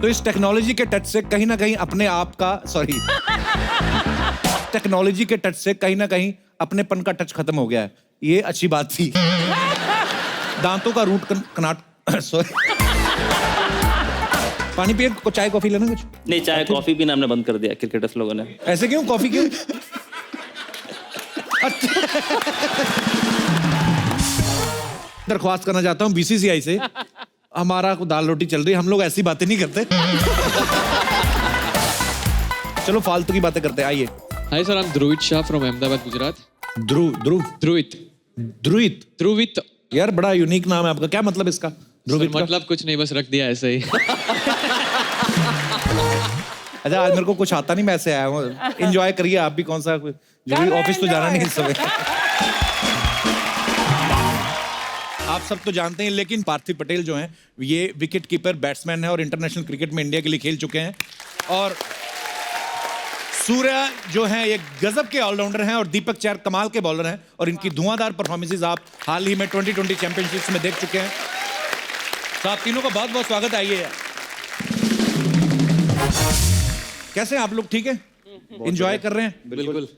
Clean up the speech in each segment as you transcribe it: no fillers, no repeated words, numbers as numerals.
तो इस टेक्नोलॉजी के टच से कहीं ना कहीं अपने आप का टेक्नोलॉजी के टच से कहीं ना कहीं अपनेपन का टच खत्म हो गया है। ये अच्छी बात थी। दांतों का रूट कनाट सॉरी। पानी पिए, चाय कॉफी लेना कुछ? नहीं, चाय कॉफी पीना हमने बंद कर दिया क्रिकेटर्स लोगों ने। ऐसे क्यों? कॉफी क्यों? दरख्वास्त करना चाहता हूँ बीसीसीआई से, हमारा दाल रोटी चल रही है, हम लोग ऐसी बातें नहीं करते। चलो फालतू की बातें करते हैं, आइए। Hi sir, I'm Dhruvid Shah from Ahmedabad, Gujarat. ध्रुवित यार, बड़ा यूनिक नाम है आपका, क्या मतलब इसका? ध्रुवित मतलब कुछ नहीं, बस रख दिया ऐसे ही। अच्छा, आज मेरे को कुछ आता नहीं, मैं ऐसे आया हूँ। एंजॉय करिए आप भी, कौन सा जरूरी ऑफिस तो जाना नहीं इस समय। आप सब तो जानते हैं, लेकिन पार्थिव पटेल जो हैं ये विकेट कीपर बैट्समैन है और इंटरनेशनल क्रिकेट में इंडिया के लिए खेल चुके हैं। और सूर्या जो हैं ये गजब के ऑलराउंडर हैं और दीपक चहर कमाल के बॉलर हैं और इनकी धुआंधार परफॉर्मेंसेस आप हाल ही में 2020 चैंपियनशिप्स में देख चुके हैं। तो आप तीनों का बहुत बहुत स्वागत है। आइए। कैसे हैं आप लोग? ठीक है? एंजॉय कर रहे हैं? बिल्कुल।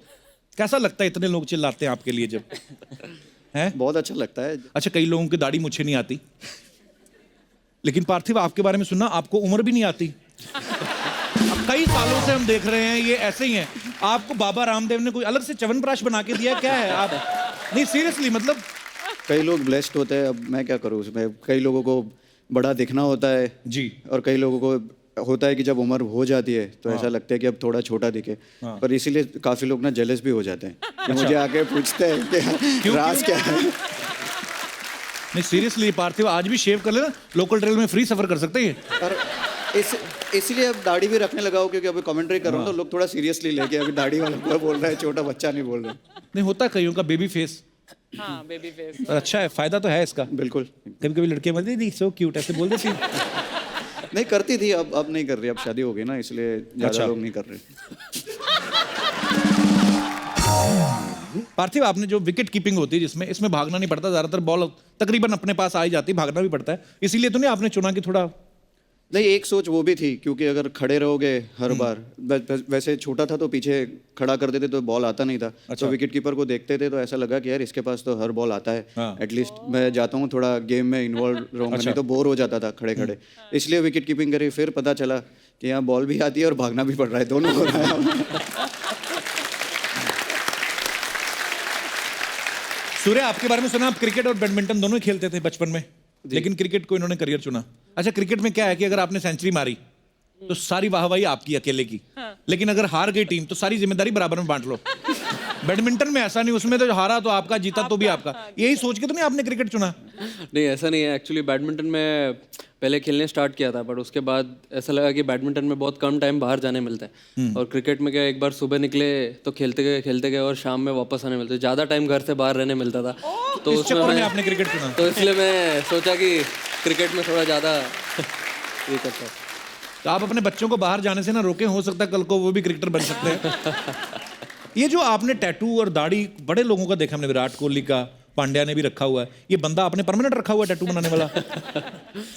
कैसा लगता है इतने लोग चिल्लाते हैं आपके लिए जब? हैं? बहुत अच्छा लगता है। अच्छा, कई लोगों की दाढ़ी मुझे नहीं आती, लेकिन पार्थिव आपके बारे में सुनना, आपको उम्र भी नहीं आती। अब कई सालों से हम देख रहे हैं ये ऐसे ही हैं। आपको बाबा रामदेव ने कोई अलग से च्यवनप्राश बना के दिया क्या है? आप नहीं, सीरियसली मतलब कई लोग ब्लेस्ड होते हैं, अब मैं क्या करूँ उसमें। कई लोगों को बड़ा दिखना होता है जी, और कई लोगों को होता है कि जब उम्र हो जाती है तो ऐसा लगता है कि अब थोड़ा छोटा दिखे। पर इसीलिए काफी लोग ना जेलस भी हो जाते हैं कि मुझे आके पूछते हैं कि राज क्या है। नहीं सीरियसली पार्थिव, आज भी शेव कर लेना, लोकल ट्रेन में फ्री सफर कर सकते हैं। और इसीलिए अब दाढ़ी भी रखने लगा हूँ, क्योंकि अभी कमेंट्री कर रहा हूँ तो लोग थोड़ा सीरियसली लेके, अभी दाढ़ी वाला कोई बोल रहा है, छोटा बच्चा नहीं बोल रहा। नहीं होता कईयों का बेबी फेस। हाँ, बेबी फेस। और अच्छा है, फायदा तो है इसका। बिल्कुल। कभी कभी लड़कियां बोलती थी सो क्यूट, ऐसे बोल देती। नहीं करती थी, अब नहीं कर रही, अब शादी हो गई ना, इसलिए ज्यादा लोग नहीं कर रहे। पार्थिव, आपने जो विकेट कीपिंग होती है जिसमें इसमें भागना नहीं पड़ता, ज्यादातर बॉल तकरीबन अपने पास आ ही जाती है, भागना भी पड़ता है, इसीलिए तो नहीं आपने चुना कि थोड़ा? नहीं, एक सोच वो भी थी, क्योंकि अगर खड़े रहोगे हर बार, वैसे छोटा था तो पीछे खड़ा कर देते तो बॉल आता नहीं था। तो विकेट कीपर को देखते थे तो ऐसा लगा कि यार इसके पास तो हर बॉल आता है, एटलीस्ट मैं जाता हूँ थोड़ा गेम में इन्वॉल्व रहूँगा, नहीं तो बोर हो जाता था खड़े खड़े, इसलिए विकेट कीपिंग करी। फिर पता चला कि यहाँ बॉल भी आती है और भागना भी पड़ रहा है, दोनों हो रहा है। सूर्य, आपके बारे में सुना, आप क्रिकेट और बैडमिंटन दोनों ही खेलते थे बचपन में, लेकिन क्रिकेट को इन्होंने करियर चुना। अच्छा, क्रिकेट में क्या है कि अगर आपने सेंचुरी मारी तो सारी वाहवाही आपकी अकेले की, लेकिन अगर हार गई टीम तो सारी जिम्मेदारी बराबर में बांट लो। बैडमिंटन में ऐसा नहीं, उसमें तो हारा तो आपका, जीता तो भी आपका। यही सोच के तो नहीं आपने क्रिकेट चुना? नहीं, ऐसा नहीं है। एक्चुअली बैडमिंटन में पहले खेलने स्टार्ट किया था, बट उसके बाद ऐसा लगा कि बैडमिंटन में बहुत कम टाइम बाहर जाने मिलता है, और क्रिकेट में क्या, एक बार सुबह निकले तो खेलते गए और शाम में वापस आने मिलते, ज़्यादा टाइम घर से बाहर रहने मिलता था। तो इस चक्कर में आपने क्रिकेट चुना? तो इसलिए मैं सोचा कि क्रिकेट में थोड़ा ज़्यादा ये करता है। तो आप अपने बच्चों को बाहर जाने से ना रोकें, हो सकता है कल को वो भी क्रिकेटर बन सकते हैं। ये जो आपने टैटू और दाढ़ी बड़े लोगों का देखा हमने, विराट कोहली का, पांड्या ने भी रखा हुआ है, ये बंदा आपने परमानेंट रखा हुआ है टैटू बनाने वाला?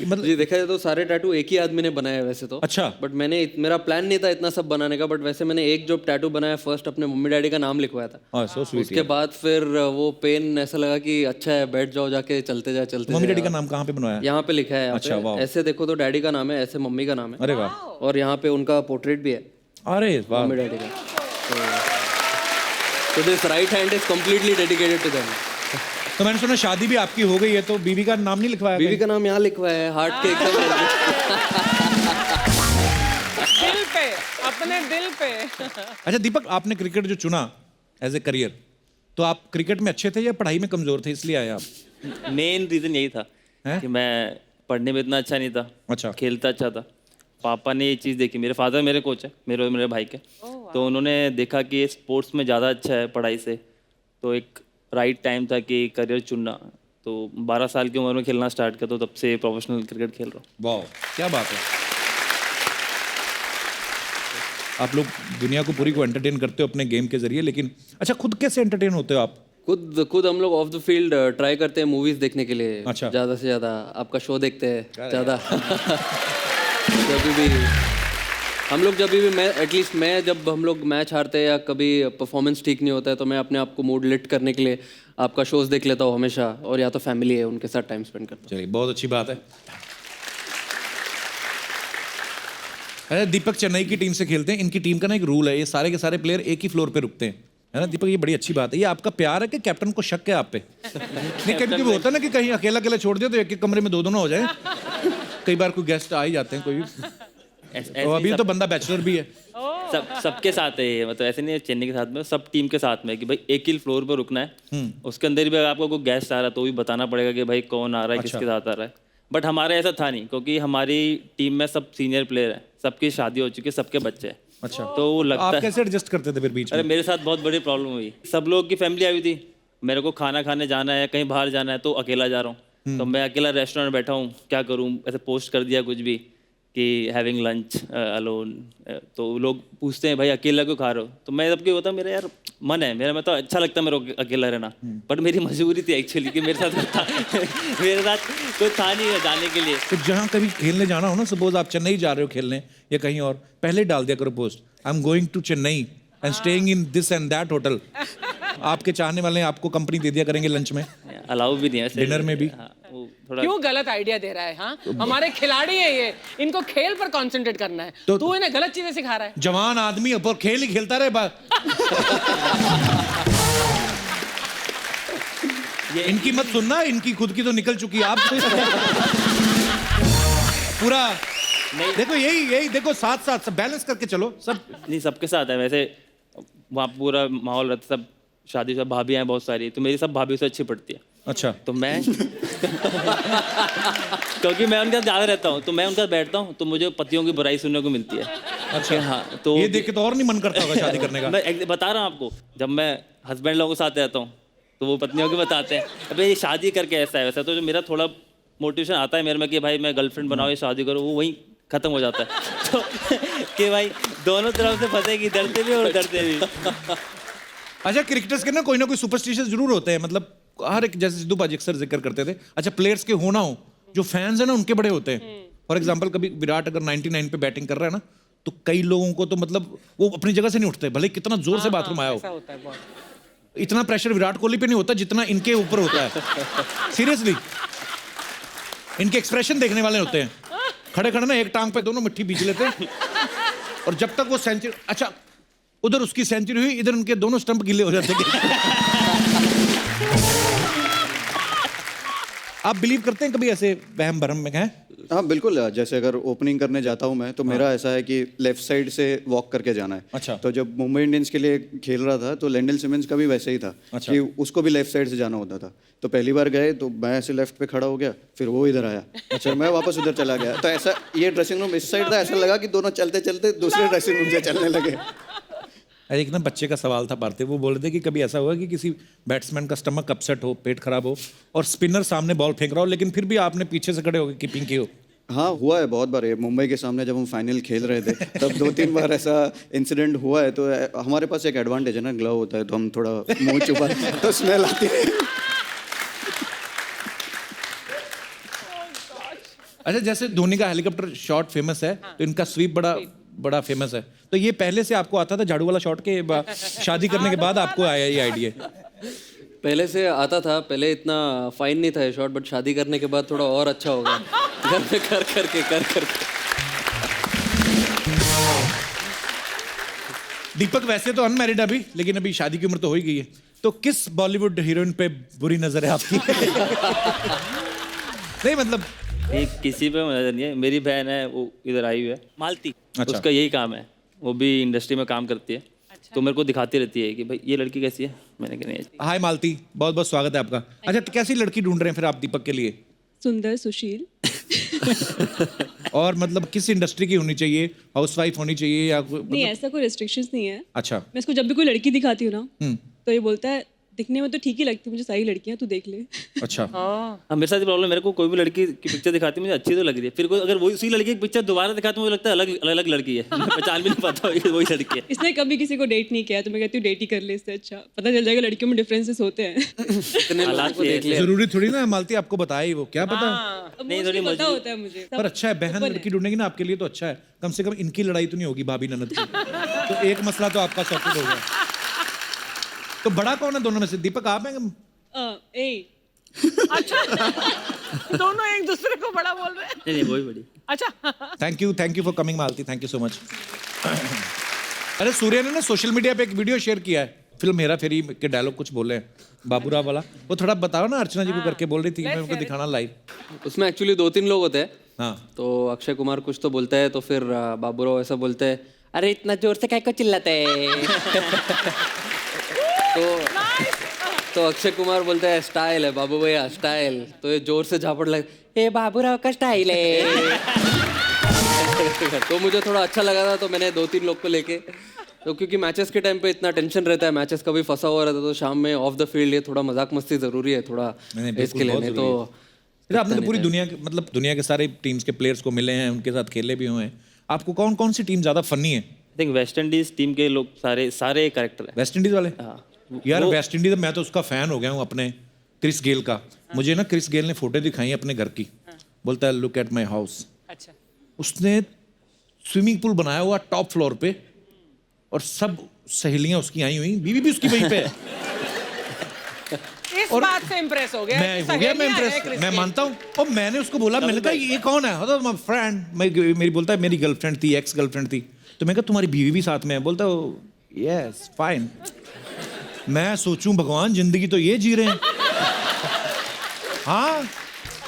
मतलब जी, देखा जाए तो सारे टैटू एक ही आदमी ने बनाया है वैसे तो। अच्छा। बट मेरा प्लान नहीं था इतना सब बनाने का, बट वैसे मैंने एक जो टैटू बनाया फर्स्ट अपने मम्मी डैडी का नाम लिखवाया था। So sweet. उसके बाद फिर वो पेन ऐसा लगा कि अच्छा है, बैठ जाओ जाके, चलते जा। मम्मी डैडी का नाम कहाँ पे बनवाया? यहाँ पे लिखा है। अच्छा, वाह। ऐसे देखो तो डैडी का नाम है, ऐसे मम्मी का नाम है। अरे वाह। और यहाँ पे उनका पोर्ट्रेट भी है। अरे वाह। मम्मी डैडी का। तो this right hand is completely dedicated to them. तो मैंने सुना शादी भी आपकी हो गई है, तो बीवी का नाम नहीं लिखवाया? बीवी का नाम यहाँ लिखवाया है, हार्ट के एकदम। दिल पे, अपने दिल पे। अच्छा दीपक, आपने क्रिकेट जो चुना एज ए करियर, तो आप क्रिकेट में अच्छे थे या पढ़ाई में कमजोर थे इसलिए आए आप? मेन रीजन यही था कि मैं पढ़ने में इतना अच्छा नहीं था। अच्छा। खेलता अच्छा था। पापा ने ये चीज़ देखी, मेरे फादर मेरे कोच है, मेरे और मेरे भाई के, तो उन्होंने देखा कि ये स्पोर्ट्स में ज़्यादा अच्छा है पढ़ाई से, तो एक राइट टाइम था कि करियर चुनना। तो 12 साल की उम्र में खेलना स्टार्ट किया, तो तब से प्रोफेशनल क्रिकेट खेल रहा हूँ। वाह, क्या बात है। आप लोग दुनिया को पूरी को एंटरटेन करते हो अपने गेम के जरिए, लेकिन अच्छा खुद कैसे एंटरटेन होते हो आप? खुद हम लोग ऑफ द फील्ड ट्राई करते हैं मूवीज देखने के लिए। अच्छा। ज़्यादा से ज़्यादा आपका शो देखते हैं ज़्यादा। जब भी मैं एटलीस्ट मैं जब हम लोग मैच हारते हैं या कभी परफॉर्मेंस ठीक नहीं होता है तो मैं अपने आप को मूड लिफ्ट करने के लिए आपका शोज देख लेता हूँ हमेशा, और या तो फैमिली है उनके साथ टाइम स्पेंड करता हूँ। चलिए बहुत अच्छी बात है। अरे दीपक चेन्नई की टीम से खेलते हैं, इनकी टीम का ना एक रूल है, ये सारे के सारे प्लेयर एक ही फ्लोर पे रुकते हैं, है ना दीपक? ये बड़ी अच्छी बात है। ये आपका प्यार है कि कैप्टन को शक है आप पे? नहीं, कभी कभी होता है ना कि कहीं अकेला अकेला छोड़ दिया तो एक एक कमरे में दो दोनों हो जाए। कई बार कोई गेस्ट आ ही जाते हैं कोई भी। तो अभी तो बंदा बैचलर भी है। सबके साथ है ये, मतलब ऐसे नहीं है चेन्नई के साथ में, सब टीम के साथ में कि भाई एक ही फ्लोर पर रुकना है। उसके अंदर भी अगर आपको कोई गेस्ट आ रहा है तो भी बताना पड़ेगा कि भाई कौन आ रहा है, किसके साथ आ रहा है। बट हमारे ऐसा था नहीं, क्योंकि हमारी टीम में सब सीनियर प्लेयर हैं, सबकी शादी हो चुकी है, सबके बच्चे हैं। अच्छा, तो वो लगता आप है। कैसे एडजस्ट करते थे फिर बीच में? अरे मेरे साथ बहुत बड़ी प्रॉब्लम हुई, सब लोग की फैमिली आई हुई थी, मेरे को खाना खाने जाना है, कहीं बाहर जाना है, तो अकेला जा रहा हूँ। तो मैं अकेला रेस्टोरेंट में बैठा हूँ, क्या करूँ, ऐसे पोस्ट कर दिया कुछ भी कि हैविंग लंच अलोन, तो लोग पूछते हैं भाई अकेला क्यों खा रहे हो? तो मैं सबके होता मेरा यार मन है मेरा, मैं तो अच्छा लगता है मेरे को अकेला रहना, बट मेरी मजबूरी थी एक्चुअली कि मेरे साथ था मेरे साथ कोई था नहीं जाने के लिए। तो जहाँ कभी खेलने जाना हो ना, सपोज आप चेन्नई जा रहे हो खेलने या कहीं और, पहले डाल दिया करो post, I am going to Chennai and staying in this and that hotel. आपके चाहने वाले आपको कंपनी दे दिया करेंगे लंच में, अलाउ भी नहीं है डिनर में भी। हाँ, वो थोड़ा क्यों गलत आइडिया दे रहा है? हाँ, हमारे खिलाड़ी है ये, इनको खेल पर कंसंट्रेट करना है, तो तू इन्हें गलत चीजें सिखा रहा है। जवान आदमी ऊपर खेल ही खेलता रहे ये इनकी मत सुनना, इनकी खुद की तो निकल चुकी है। आप पूरा नहीं, देखो यही देखो, साथ साथ सब बैलेंस करके चलो सब। नहीं, सबके साथ है वैसे, वहाँ पूरा माहौल रहता, सब शादी सब भाभी हैं बहुत सारी, तो मेरी सब भाभी से अच्छी पड़ती है। अच्छा, तो मैं क्योंकि मैं उनके साथ ज़्यादा रहता हूँ, तो मैं उनके साथ बैठता हूँ तो मुझे पतियों की बुराई सुनने को मिलती है। अच्छा, हाँ, तो ये देख के तो और नहीं मन करता होगा शादी करने का। मैं बता रहा हूँ आपको, जब मैं हस्बैंड लोगों के साथ रहता हूँ तो वो पत्नियों के बताते हैं अबे ये शादी करके ऐसा है वैसा, तो जो मेरा थोड़ा मोटिवेशन आता है मेरे में कि भाई मैं गर्लफ्रेंड बनाओ या शादी करो, वो वहीं खत्म हो जाता है। तो कि भाई दोनों तरफ से फंसेगी, डरते भी और डरते भी। अच्छा, क्रिकेटर्स के ना कोई सुपरस्टिशियस जरूर होते हैं, मतलब हर एक, जैसे सिद्धू पाजी अक्सर जिक्र करते थे। अच्छा, प्लेयर्स के होना हो, जो फैंस है ना उनके बड़े होते हैं। फॉर एग्जांपल कभी विराट अगर 99 पे बैटिंग कर रहा है ना, तो कई लोगों को तो मतलब वो अपनी जगह से नहीं उठते, भले कितना जोर से बाथरूम आया ऐसा हो। होता है बहुत। इतना प्रेशर विराट कोहली पे नहीं होता जितना इनके ऊपर होता है। सीरियसली, इनके एक्सप्रेशन देखने वाले होते हैं। खड़े खड़े ना एक टांग पे दोनों मिट्टी बीच लेते हैं, और जब तक वो सेंचुरी, अच्छा उधर उसकी सेंचुरी हुई, इधर उनके दोनों स्टंप गिले हो जाते हैं। आप बिलीव करते हैं कभी ऐसे वहम भरम में हैं? हाँ बिल्कुल, जैसे अगर ओपनिंग करने जाता हूँ मैं तो मेरा ऐसा है कि लेफ्ट साइड से वॉक करके जाना है। अच्छा। तो जब मुंबई इंडियंस के लिए खेल रहा था तो लेंडल सिमंस का भी वैसे ही था। अच्छा। कि उसको भी लेफ्ट साइड से जाना होता था। तो पहली बार गए तो मैं ऐसे लेफ्ट पे खड़ा हो गया, फिर वो इधर आया, अच्छा मैं वापस उधर चला गया। तो ऐसा, ये ड्रेसिंग रूम इस साइड था, ऐसा लगा कि दोनों चलते चलते दूसरे ड्रेसिंग रूम से चलने लगे। अरे एक ना बच्चे का सवाल था पार्थिव, वो बोल रहे थे कि कभी ऐसा हुआ कि किसी बैट्समैन का स्टमक अपसेट हो, पेट खराब हो, और स्पिनर सामने बॉल फेंक रहा हो, लेकिन फिर भी आपने पीछे से खड़े होकर कीपिंग की हो? हाँ हुआ है बहुत बार। ये मुंबई के सामने जब हम फाइनल खेल रहे थे तब 2-3 बार ऐसा इंसिडेंट हुआ है। तो हमारे पास एक एडवांटेज है ना, ग्लव होता है तो हम थोड़ा मुंह छुपा तो स्मेल आती है। अच्छा, जैसे धोनी का हेलीकॉप्टर शॉट फेमस है, तो इनका स्वीप बड़ा फेमस है। तो ये पहले से आपको आता था झाड़ू वाला शॉट के शादी करने के बाद आपको आया ये आइडिया? पहले से आता था, पहले इतना फाइन नहीं था ये शॉट, बट शादी करने के बाद थोड़ा और अच्छा होगा। घर में कर करके दीपक वैसे तो अनमैरिड अभी, लेकिन अभी शादी की उम्र तो हो ही गई है। तो किस बॉलीवुड हीरोइन पे बुरी नजर है आपकी? नहीं मतलब किसी पे नजर नहीं है। मेरी बहन है, वो इधर आई हुई है, मालती। अच्छा। उसका यही काम है, वो भी इंडस्ट्री में काम करती है। तो मेरे को दिखाती रहती है कि भाई ये लड़की कैसी है। मैंने कहा नहीं। हाय मालती, बहुत बहुत स्वागत है आपका। अच्छा, तो कैसी लड़की ढूंढ रहे हैं फिर आप दीपक के लिए? सुंदर, सुशील। और मतलब किस इंडस्ट्री की होनी चाहिए? हाउसवाइफ होनी चाहिए या नहीं, ऐसा कोई रेस्ट्रिक्शंस नहीं है। अच्छा। मैं इसको जब भी कोई लड़की दिखाती हूँ ना, तो ये बोलता है दिखने में तो ठीक ही लगती है मुझे सारी लड़कियां, तू देख ले। अच्छा हाँ मेरे साथ प्रॉब्लम, मेरे को कोई भी लड़की की पिक्चर दिखाती है मुझे अच्छी तो लग रही है, फिर कोई अगर वही उसी लड़की की पिक्चर दोबारा दिखाती है मुझे लगता है अलग अलग लड़की है, मैं पहचान भी नहीं पाता हूँ वही लड़की है। इसने कभी किसी को डेट नहीं किया तो मैं कहती हूँ डेट ही कर ले, इससे अच्छा पता चल जाएगा लड़कियों में डिफरेंसेस होते हैं। इतने लोगों को देख लिया। जरूरी थोड़ी ना मालती आपको बताया ही वो, क्या पता। नहीं, थोड़ी पता होता है मुझे। पर अच्छा है, बहन लड़की ढूंढेगी ना आपके लिए तो अच्छा है, कम से कम इनकी लड़ाई तो नहीं होगी भाभी ननद की, तो एक मसला तो आपका सॉर्टेड हो गया। तो बड़ा कौन है दोनों में से, दीपक आप हैं? अच्छा दोनों एक दूसरे को बड़ा बोल रहे हैं। नहीं नहीं वही बड़ी। अच्छा thank you for coming Malti, thank you so much. अरे सूर्य ने ना सोशल मीडिया पे एक वीडियो शेयर किया है, फिल्म हेरा फेरी के डायलॉग कुछ बोले हैं बाबूराव वाला, वो थोड़ा बताओ ना, अर्चना जी को करके बोल रही थी, मैं उनको दिखाना लाइव। उसमें एक्चुअली 2-3 लोग होते हैं। हाँ तो अक्षय कुमार कुछ तो बोलता है, तो फिर बाबूराव ऐसा बोलते हैं, अरे इतना जोर से काय को चिल्लाते है। तो अक्षय कुमार बोलता है स्टाइल है बाबू भैया स्टाइल, तो ये जोर से झापड़ लगे, ए बाबूराव का स्टाइल है। तो मुझे थोड़ा अच्छा लगा था, तो मैंने 2-3 लोग को लेके, तो क्योंकि मैचेस के टाइम पे इतना टेंशन रहता है, मैचेस कभी फंसा हुआ रहता है, तो शाम में ऑफ द फील्ड ये थोड़ा मजाक मस्ती जरूरी है थोड़ा इसके लिए, नहीं तो अरे आपने तो पूरी दुनिया के मतलब दुनिया के सारे टीम्स के प्लेयर्स को मिले हैं, उनके साथ खेले भी हुए हैं, आपको कौन कौन सी टीम ज्यादा फनी है? I think West Indies team के लोग सारे कैरेक्टर है। वेस्ट इंडीज वाले? हाँ यार वेस्ट इंडीज मैं तो उसका फैन हो गया हूँ अपने क्रिस गेल का। मुझे ना क्रिस गेल ने फोटो दिखाई अपने घर की, बोलता है लुक एट माय हाउस। अच्छा उसने स्विमिंग पूल बनाया हुआ टॉप फ्लोर पे, और सब सहेलियां उसकी आई हुई, बीवी भी उसकी वहीं पे है। इस बात से इम्प्रेस हो गया। मैं हो गया, मैं इंटरेस्ट, मैं मानता हूँ। और मैंने उसको बोला, मैंने कहा ये कौन है? तो माय फ्रेंड, मेरी बोलता है मेरी गर्लफ्रेंड थी, एक्स गर्लफ्रेंड थी। तो मैं कहा तुम्हारी बीवी भी साथ में है? बोलता यस फाइन। मैं सोचूं भगवान जिंदगी तो ये जी रहे हैं। हाँ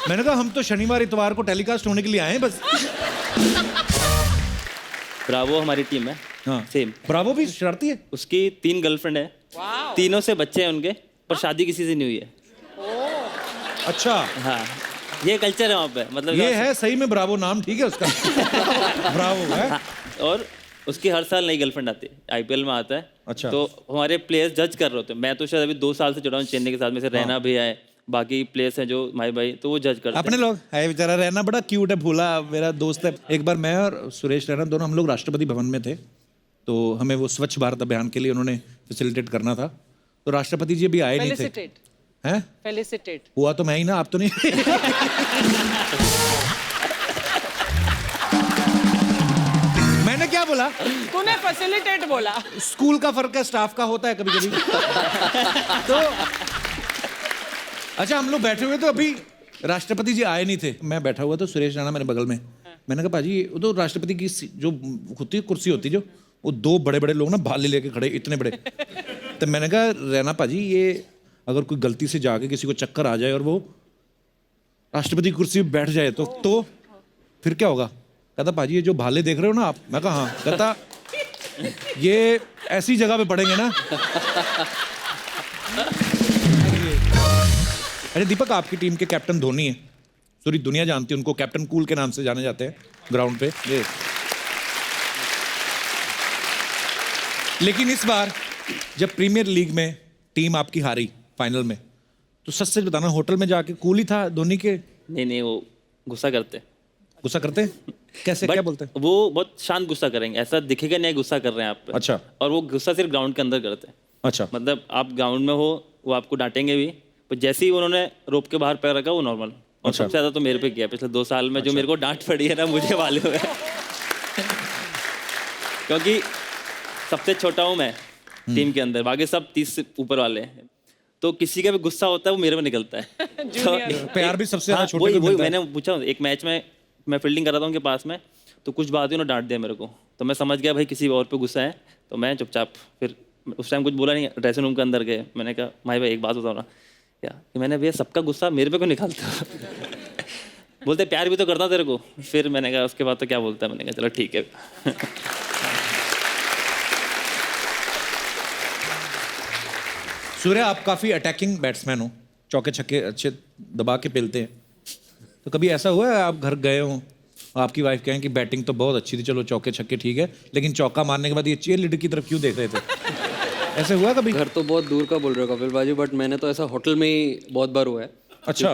मैंने कहा हम तो शनिवार इतवार को टेलीकास्ट होने के लिए आए हैं बस। ब्रावो हमारी टीम है। हाँ सेम। ब्रावो भी शरारती है। उसकी 3 गर्लफ्रेंड है, तीनों से बच्चे हैं उनके, पर शादी किसी से नहीं हुई है। अच्छा हाँ ये कल्चर है वहाँ पे, मतलब ये है सही में ब्रावो नाम, ठीक है उसका। ब्रावो है। हाँ, और उसकी हर साल नई गर्लफ्रेंड आती है, आईपीएल में आता है। अच्छा। तो हमारे प्लेयर्स जज कर रहे होते हैं, मैं तो शायद अभी 2 साल से जुड़ा हूँ चेन्नई के साथ में से, रहना भी है, बाकी प्लेयर्स हैं जो भाई तो वो जज करते अपने लोग है बेचारा, रहना बड़ा क्यूट है, भोला मेरा दोस्त है। एक बार मैं और सुरेश रैना दोनों हम लोग राष्ट्रपति भवन में थे, तो हमें वो स्वच्छ भारत अभियान के लिए उन्होंने फैसिलिटेट करना था, तो राष्ट्रपति जी भी आए नहीं थे। हैं? फेलिसिटेट हुआ तो मैं ही ना, आप तो नहीं। मैंने क्या बोला? तूने फैसिलिटेट बोला। स्कूल का फर्क है, स्टाफ का होता है कभी कभी। तो अच्छा हम लोग बैठे हुए, तो अभी राष्ट्रपति जी आए नहीं थे, मैं बैठा हुआ तो सुरेश राणा मेरे बगल में। मैंने कहा पाजी वो तो राष्ट्रपति की जो होती है कुर्सी होती है, जो वो 2 बड़े बड़े लोग ना भाले लेके खड़े, इतने बड़े। तो मैंने कहा रैना पाजी ये अगर कोई गलती से जाके किसी को चक्कर आ जाए और वो राष्ट्रपति की कुर्सी पे बैठ जाए तो फिर क्या होगा? कहता पाजी ये जो भाले देख रहे हो ना आप। मैं कहा हाँ। कहता ये ऐसी जगह पे पड़ेंगे ना। अरे दीपक आपकी टीम के कैप्टन धोनी है, पूरी दुनिया जानती है उनको, कैप्टन कूल के नाम से जाने जाते हैं ग्राउंड पे ये। लेकिन इस बार जब प्रीमियर लीग में टीम आपकी हारी फाइनल में, तो सच सच बताना होटल में जाके कूल ही था धोनी के? नहीं वो गुस्सा करते। गुस्सा करते? कैसे, क्या बोलते हैं? वो बहुत शांत गुस्सा करेंगे, ऐसा दिखेगा नहीं गुस्सा कर रहे हैं आप पे। अच्छा। और वो गुस्सा सिर्फ ग्राउंड के अंदर करते हैं। अच्छा। मतलब आप ग्राउंड में हो वो आपको डांटेंगे भी, पर जैसे ही उन्होंने रोप के बाहर पैर रखा वो नॉर्मल। और सबसे ज्यादा तो मेरे पे किया पिछले 2 साल में, जो मेरे को डांट पड़ी है ना मुझे वाले हुए। क्योंकि सबसे छोटा हूँ मैं टीम के अंदर, बाकी सब 30 से ऊपर वाले हैं, तो किसी का भी गुस्सा होता है वो मेरे में निकलता है। तो प्यार भी सबसे ज्यादा छोटे वही को मिलता है। मैंने पूछा एक मैच में, मैं फील्डिंग कर रहा था उनके पास में, तो कुछ बात ही उन्होंने डांट दिया मेरे को, तो मैं समझ गया भाई किसी और पे गुस्सा है, तो मैं चुपचाप फिर उस टाइम कुछ बोला नहीं, ड्रेसिंग रूम के अंदर गए, मैंने कहा भाई एक बात बताओ ना क्या, कि मैंने भैया सबका गुस्सा मेरे पे क्यों निकालता? बोलते प्यार भी तो करता तेरे को। फिर मैंने कहा उसके बाद तो क्या बोलता है, मैंने कहा चलो ठीक है। सूर्य आप काफी अटैकिंग बैट्समैन हो, चौके छक्के अच्छे दबा के पेलते हैं, तो कभी ऐसा हुआ है आप घर गए हो, आपकी वाइफ कहें कि बैटिंग तो बहुत अच्छी थी, चलो चौके छक्के ठीक है, लेकिन चौका मारने के बाद ये चीयर लीडर की तरफ क्यों देख रहे थे? ऐसे हुआ कभी? घर तो बहुत दूर का बोल रहे हो कपिल बाजी, बट मैंने तो ऐसा होटल में ही बहुत बार हुआ है। अच्छा।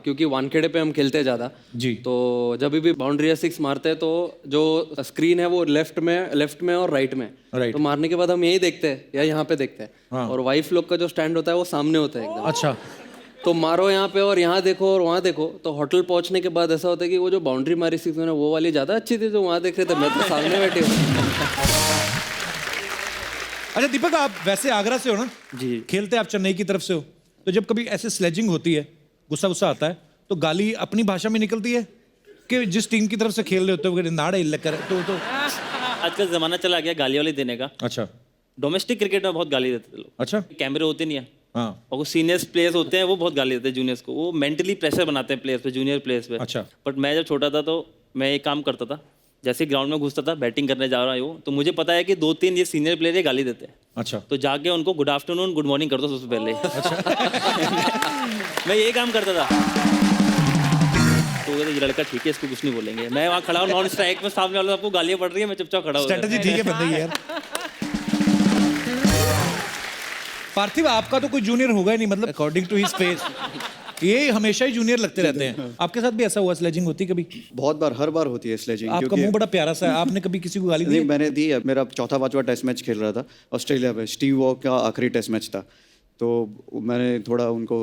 क्योंकि वानखेड़े पे हम खेलते हैं ज़्यादा जी। तो जब भी बाउंड्री या सिक्स मारते हैं तो जो स्क्रीन है वो लेफ्ट में और राइट में। राइट। तो मारने के बाद हम यही देखते हैं या यहाँ पे देखते हैं, और वाइफ लोग का जो स्टैंड होता है वो सामने होता है एकदम। अच्छा। तो मारो यहाँ पे और यहाँ देखो और वहाँ देखो, तो होटल पहुँचने के बाद ऐसा होता है कि वो जो बाउंड्री मारी सिक्स मैंने वो वाली ज़्यादा अच्छी थी, जो वहाँ देख रहे थे, मैं तो सामने बैठे हूँ। अच्छा दीपक, आप वैसे आगरा से हो ना? जी। खेलते आप चेन्नई की तरफ से हो, तो जब कभी ऐसे स्लेजिंग होती है, गुस्सा गुस्सा आता है, तो गाली अपनी भाषा में निकलती है कि जिस टीम की तरफ से खेल रहे होते हो नाड़े लकर तो आजकल जमाना चला गया गाली वाली देने का। अच्छा। डोमेस्टिक क्रिकेट में बहुत गाली देते थे लोग। अच्छा। कैमरे होते नहीं है, हाँ। और वो सीनियर्स प्लेयर्स होते हैं वो बहुत गाली देते हैं जूनियर्स को, वो मेंटली प्रेशर बनाते हैं प्लेयर्स पे, जूनियर प्लेयर्स पे। अच्छा। बट मैं जब छोटा था तो मैं एक काम करता था, जैसे ग्राउंड में घुसता था, बैटिंग करने जा रहा हूँ, तो मुझे पता है कि 2-3 ये सीनियर प्लेयर ये गाली देते हैं। अच्छा। तो जाके उनको गुड आफ्टरनून गुड मॉर्निंग कर दो सबसे पहले। मैं ये काम करता था। तो वो कहते, ये लड़का ठीक है, इसको कुछ नहीं बोलेंगे। मैं वहाँ खड़ा हूँ नॉन स्ट्राइक में, सामने वालों सबको गालियाँ पड़ रही है, मैं चुपचाप खड़ा हूँ। स्ट्रेटजी ठीक है बंदे की यार। पार्थिव, आपका तो कोई जूनियर होगा ही नहीं, मतलब अकॉर्डिंग टू हिज फेस ये हमेशा ही जूनियर लगते रहते हैं। आपके साथ भी ऐसा हुआ, स्लेजिंग होती कभी? बहुत बार, हर बार होती है स्लेजिंग। आपका मुंह बड़ा प्यारा सा है, आपने कभी किसी को गाली दी? नहीं, मैंने दी है। मेरा 4था-5वां टेस्ट मैच खेल रहा था ऑस्ट्रेलिया में, स्टीव वॉ का आखिरी टेस्ट मैच था, तो मैंने थोड़ा उनको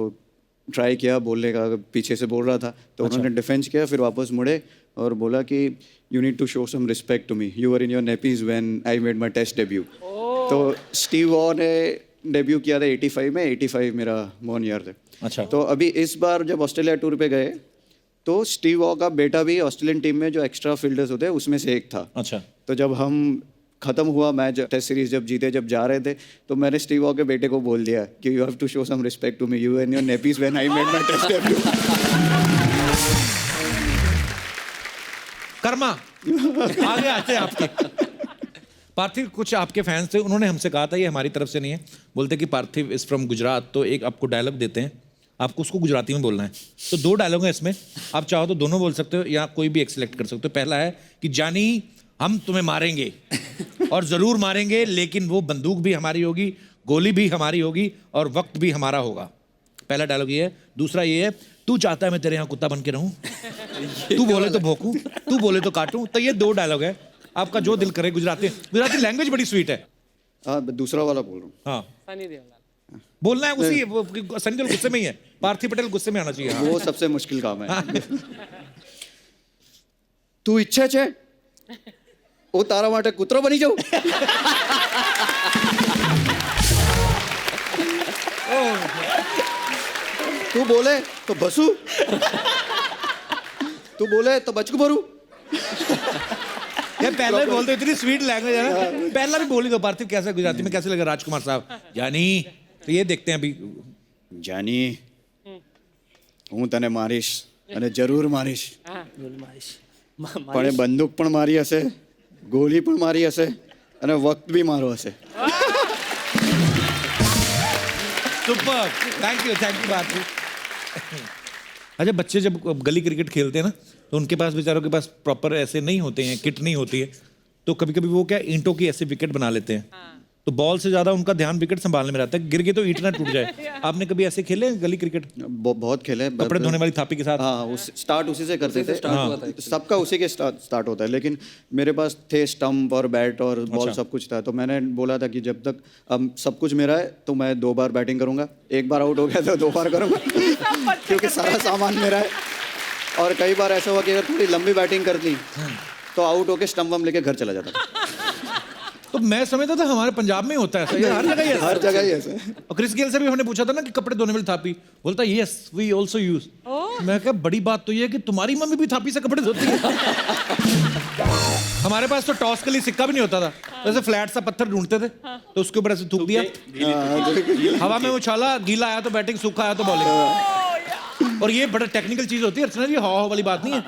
ट्राई किया बोलने का, पीछे से बोल रहा था तो उन्होंने डिफेंस किया, फिर वापस मुड़े और बोला कि you need to show some respect to me, you are in your nappies when I made my test debut. तो स्टीव वॉ ने डेब्यू किया था 85 में, 85 मेरा बोर्न ईयर थे। अच्छा। तो अभी इस बार जब ऑस्ट्रेलिया टूर पे गए तो स्टीव वॉ का बेटा भी ऑस्ट्रेलियन टीम में जो एक्स्ट्रा फील्डर्स होते हैं उसमें से एक था। अच्छा। तो जब हम खत्म हुआ मैच, टेस्ट सीरीज जब जीते, जब जा रहे थे, तो मैंने स्टीव वॉ के बेटे को बोल दिया कि you have to show some respect to me, you and your nappies when I made my test debut. कर्मा आगे आते हैं आपके। पार्थिव, कुछ आपके फैंस थे, उन्होंने हमसे कहा था, ये हमारी तरफ से नहीं है, बोलते कि पार्थिव इज फ्रॉम गुजरात, तो एक आपको डायलॉग देते हैं, आपको उसको गुजराती में बोलना है। तो 2 डायलॉग हैं इसमें, आप चाहो तो दोनों बोल सकते हो या कोई भी एक सिलेक्ट कर सकते हो। पहला है कि जानी हम तुम्हें मारेंगे और ज़रूर मारेंगे, लेकिन वो बंदूक भी हमारी होगी, गोली भी हमारी होगी और वक्त भी हमारा होगा। पहला डायलॉग ये है। दूसरा ये है, तू चाहता है मैं तेरे यहाँ कुत्ता बन के रहूँ, तू बोले तो भौंकूँ, तू बोले तो काटूँ। तो ये 2 डायलॉग है, आपका जो दिल करे। गुजराती लैंग्वेज बड़ी स्वीट है। हाँ, दूसरा वाला बोल रहा हूँ। हाँ, सनी देओल बोलना है उसी, सनी देओल गुस्से में ही है, पार्थिव पटेल गुस्से में आना चाहिए। हाँ। वो सबसे मुश्किल काम है। तू इच्छा छे ओ तारा माटे कुतरो बनी जाऊ। तू बोले तो बसू, तू बोले तो बचकू भरू। यार पहला भी बोलते, इतनी स्वीट लैंग्वेज है ना। पहला भी बोली दो पार्थिव, कैसा गुजराती में कैसे लगा राजकुमार साहब? यानी तो ये देखते हैं अभी। जानी હું તને મારીશ અને જરૂર મારીશ, પણ એ બંદૂક પણ મારી હશે, ગોળી પણ મારી હશે અને વખત બી મારો હશે। सुपर, थैंक यू पार्थिव। अच्छा, बच्चे जब गली क्रिकेट खेलते हैं ना, तो उनके पास बेचारों के पास प्रॉपर ऐसे नहीं होते हैं, किट नहीं होती है, तो कभी कभी वो क्या ईंटों की ऐसे विकेट बना लेते हैं। तो बॉल से ज्यादा उनका ध्यान विकेट संभालने में रहता है, गिर गए तो ईंट ना टूट जाए। आपने कभी ऐसे खेले हैं गली क्रिकेट? बहुत खेले। कपड़े धोने वाली थापी के साथ? हाँ, उस स्टार्ट उसी से करते थे। सबका उसी के स्टार्ट होता है, लेकिन मेरे पास थे स्टंप और बैट और बॉल, सब कुछ था। तो मैंने बोला था कि जब तक अब सब कुछ मेरा है तो मैं 2 बार बैटिंग करूंगा, 1 बार आउट हो गया तो 2 बार करूंगा, क्योंकि सारा सामान मेरा है। और कई बार ऐसा हुआ कि अगर थोड़ी लंबी बैटिंग कर ली तो आउट होके स्टंप वम लेके घर चला जाता था। तो मैं समझता था हमारे पंजाब में होता है ऐसा, ये हर जगह ही ऐसा है। हर जगह ही ऐसा है। और क्रिस गेल से भी हमने पूछा था ना कि कपड़े धोने वाली थापी, बोलता यस वी आल्सो यूज। मैं कहा बड़ी बात तो ये है कि तुम्हारी मम्मी भी थापी से कपड़े धोती है। हमारे पास तो टॉस के लिए सिक्का भी नहीं होता था, जैसे फ्लैट सा पत्थर ढूंढते थे तो उसके ऊपर ऐसे थूक दिया, हवा में उछाला, गीला आया तो बैटिंग, सूखा आया तो बॉलिंग। और ये बड़ा टेक्निकल चीज होती है अर्चना जी, हाव वाली बात नहीं है।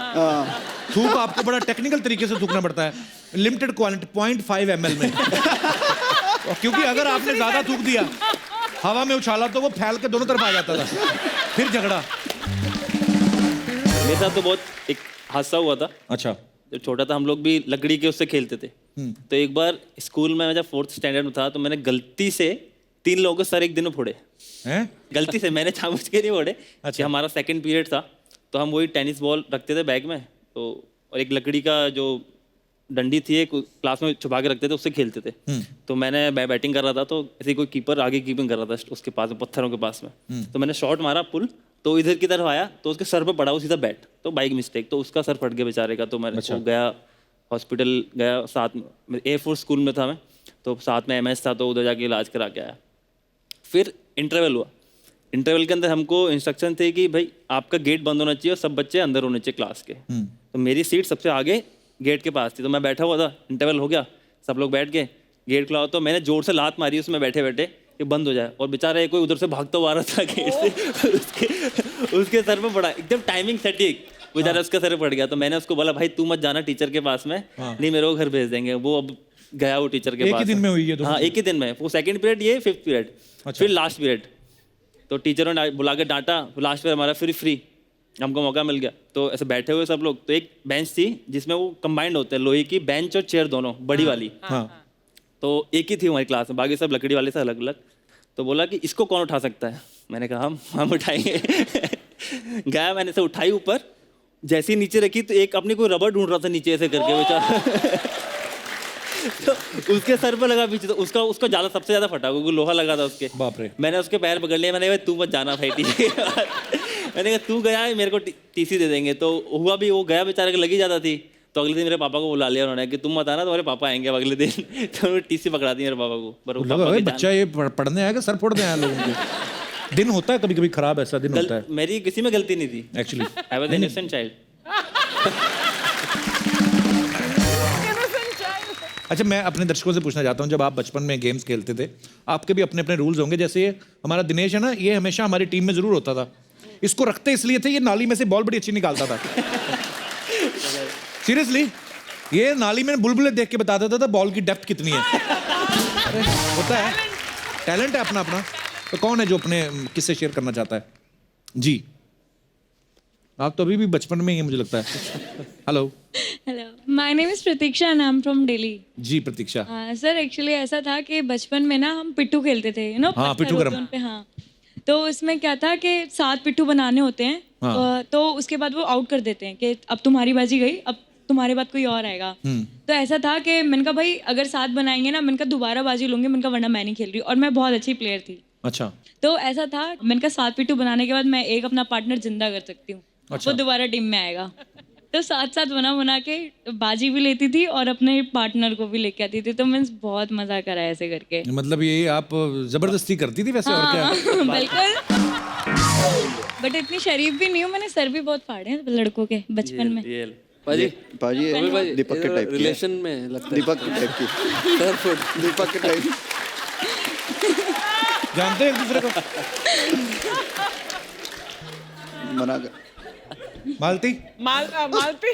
थूक आपको बड़ा टेक्निकल तरीके से थूकना पड़ता है, लिमिटेड क्वांटिटी 0.5 ml में। क्योंकि अगर आपने ज्यादा थूक दिया, हवा में उछाला, तो वो फैल के दोनों तरफ आ जाता था, फिर झगड़ा। मेरे साथ तो बहुत एक हादसा हुआ था। अच्छा। जब छोटा था हम लोग भी लकड़ी के उससे खेलते थे। तो एक बार स्कूल में जब 4th स्टैंडर्ड में था तो मैंने गलती से 3 लोगों को सर एक दिन में फोड़े हैं? गलती से, मैंने जानबूझ के नहीं फोड़े। अच्छा। हमारा सेकंड पीरियड था तो हम वही टेनिस बॉल रखते थे बैग में, तो और एक लकड़ी का जो डंडी थी एक क्लास में छुपा के रखते थे, उससे खेलते थे। तो मैं बैटिंग कर रहा था, तो ऐसे कोई कीपर आगे कीपिंग कर रहा था उसके पास में, पत्थरों के पास में। तो मैंने शॉट मारा पुल, तो इधर की तरफ आया तो उसके सर पे पड़ा, वो सीधा बैट, तो बाइक मिस्टेक, तो उसका सर फट गया बेचारे का। तो मैं वो गया हॉस्पिटल गया, साथ में एयरफोर्स स्कूल में था मैं, तो साथ में MS था, तो उधर जाके इलाज करा के आया। फिर इंटरवल हुआ, इंटरवल के अंदर हमको इंस्ट्रक्शन थे कि भाई आपका गेट बंद होना चाहिए और सब बच्चे अंदर होने चाहिए क्लास के। तो मेरी सीट सबसे आगे गेट के पास थी, तो मैं बैठा हुआ था, इंटरवल हो गया, सब लोग बैठ गए, गेट खुला, तो मैंने जोर से लात मारी उसमें बैठे बैठे कि बंद हो जाए, और बेचारा कोई उधर से भागता हुआ आ रहा था गेट से, उसके सर पे पड़ा, एकदम टाइमिंग सटीक, बेचारा उसके सर पे पड़ गया। तो मैंने उसको बोला भाई तू मत जाना टीचर के पास में, नहीं मेरे को घर भेज देंगे। वो अब गया वो टीचर के पास। एक ही दिन में हुई है? हाँ, एक ही दिन में, वो सेकंड पीरियड, ये 5th पीरियड, फिर लास्ट पीरियड। तो टीचरों ने बुला के डांटा, लास्ट पीरियड हमारा फिर फ्री, हमको मौका मिल गया। तो ऐसे बैठे हुए सब लोग, तो एक बेंच थी जिसमें वो कंबाइंड होते हैं, लोहे की बेंच और चेयर दोनों, बड़ी वाली। तो एक ही थी हमारी क्लास में, बाकी सब लकड़ी वाले से अलग अलग। तो बोला कि इसको कौन उठा सकता है, मैंने कहा हम उठाएंगे। गया, मैंने से उठाई ऊपर, जैसे ही नीचे रखी तो एक अपनी कोई रबड़ ढूंढ रहा था नीचे ऐसे करके बेचारा। तो उसके सर पे लगा पीछे, तो उसका ज्यादा सबसे ज्यादा फटा, क्योंकि लोहा लगा था उसके। बाप रे। मैंने उसके पैर पकड़ लिए, मैंने कहा तू मत जाना भाई टीसी। मैंने कहा तू गया मेरे को टीसी दे देंगे। तो हुआ भी, वो गया बेचारे को लगी जाता थी। तो अगले दिन मेरे पापा को बुला लिया उन्होंने कि तुम मत आना, तुम्हारे पापा आएंगे अगले दिन। तो उन्होंने टीसी पकड़ा दी मेरे पापा को। पर वो लगा पापा के बच्चा ये पढ़ने आएगा, सर फोड़ने आया लोगों के। दिन होता है कभी कभी खराब, ऐसा दिन होता है। मेरी किसी में गलती नहीं थी actually I was innocent child. अच्छा, मैं अपने दर्शकों से पूछना चाहता हूँ, जब आप बचपन में गेम्स खेलते थे, आपके भी अपने अपने रूल्स होंगे। जैसे ये हमारा दिनेश है ना, ये हमेशा हमारी टीम में जरूर होता था। इसको रखते इसलिए थे, ये नाली में से बॉल बड़ी अच्छी निकालता था। सीरियसली, ये नाली में बुलबुले देख के बता देता था बॉल की डेप्थ कितनी है। अरे होता है, टैलेंट है अपना अपना। तो कौन है जो अपने किससे शेयर करना चाहता है? जी, आप तो अभी भी बचपन में ही है मुझे लगता है। Hello. Hello, my name is Pratiksha and I am from Delhi. जी प्रतीक्षा। सर एक्चुअली ऐसा था कि बचपन में ना हम पिट्ठू खेलते थे, हाँ, पिट्ठू गरम। पे। हाँ, तो उसमें क्या था कि 7 पिट्ठू बनाने होते हैं। हाँ। तो उसके बाद वो आउट कर देते हैं कि अब तुम्हारी बाजी गई, अब तुम्हारे बाद कोई और आएगा। तो ऐसा था कि मैंने कहा भाई अगर 7 बनाएंगे ना, मैंने कहा दोबारा बाजी लूंगी, मैंने कहा वरना मैं नहीं खेल रही। और मैं बहुत अच्छी प्लेयर थी। अच्छा। तो ऐसा था, मैंने कहा 7 पिट्ठू बनाने के बाद मैं एक अपना पार्टनर जिंदा कर सकती हूँ। अच्छा। वो दोबारा टीम में आएगा। तो 7 बना के बाजी भी लेती थी और अपने पार्टनर को भी लेके आती थी। तो मैं बहुत मजा करा ऐसे करके। मतलब ये आप जबरदस्ती करती थी वैसे? और क्या? बिल्कुल। बट इतनी शरीफ भी नहीं हूँ, मैंने सर भी बहुत फाड़े हैं लड़कों के बचपन में। पाजी पाजी दीपक के टाइप की है। रिलेशन में लगता है। दीपक के टाइप की। सर फुट दीपक के टाइप। जानते हैं एक दूसरे को? मना कर। मालती? मालती।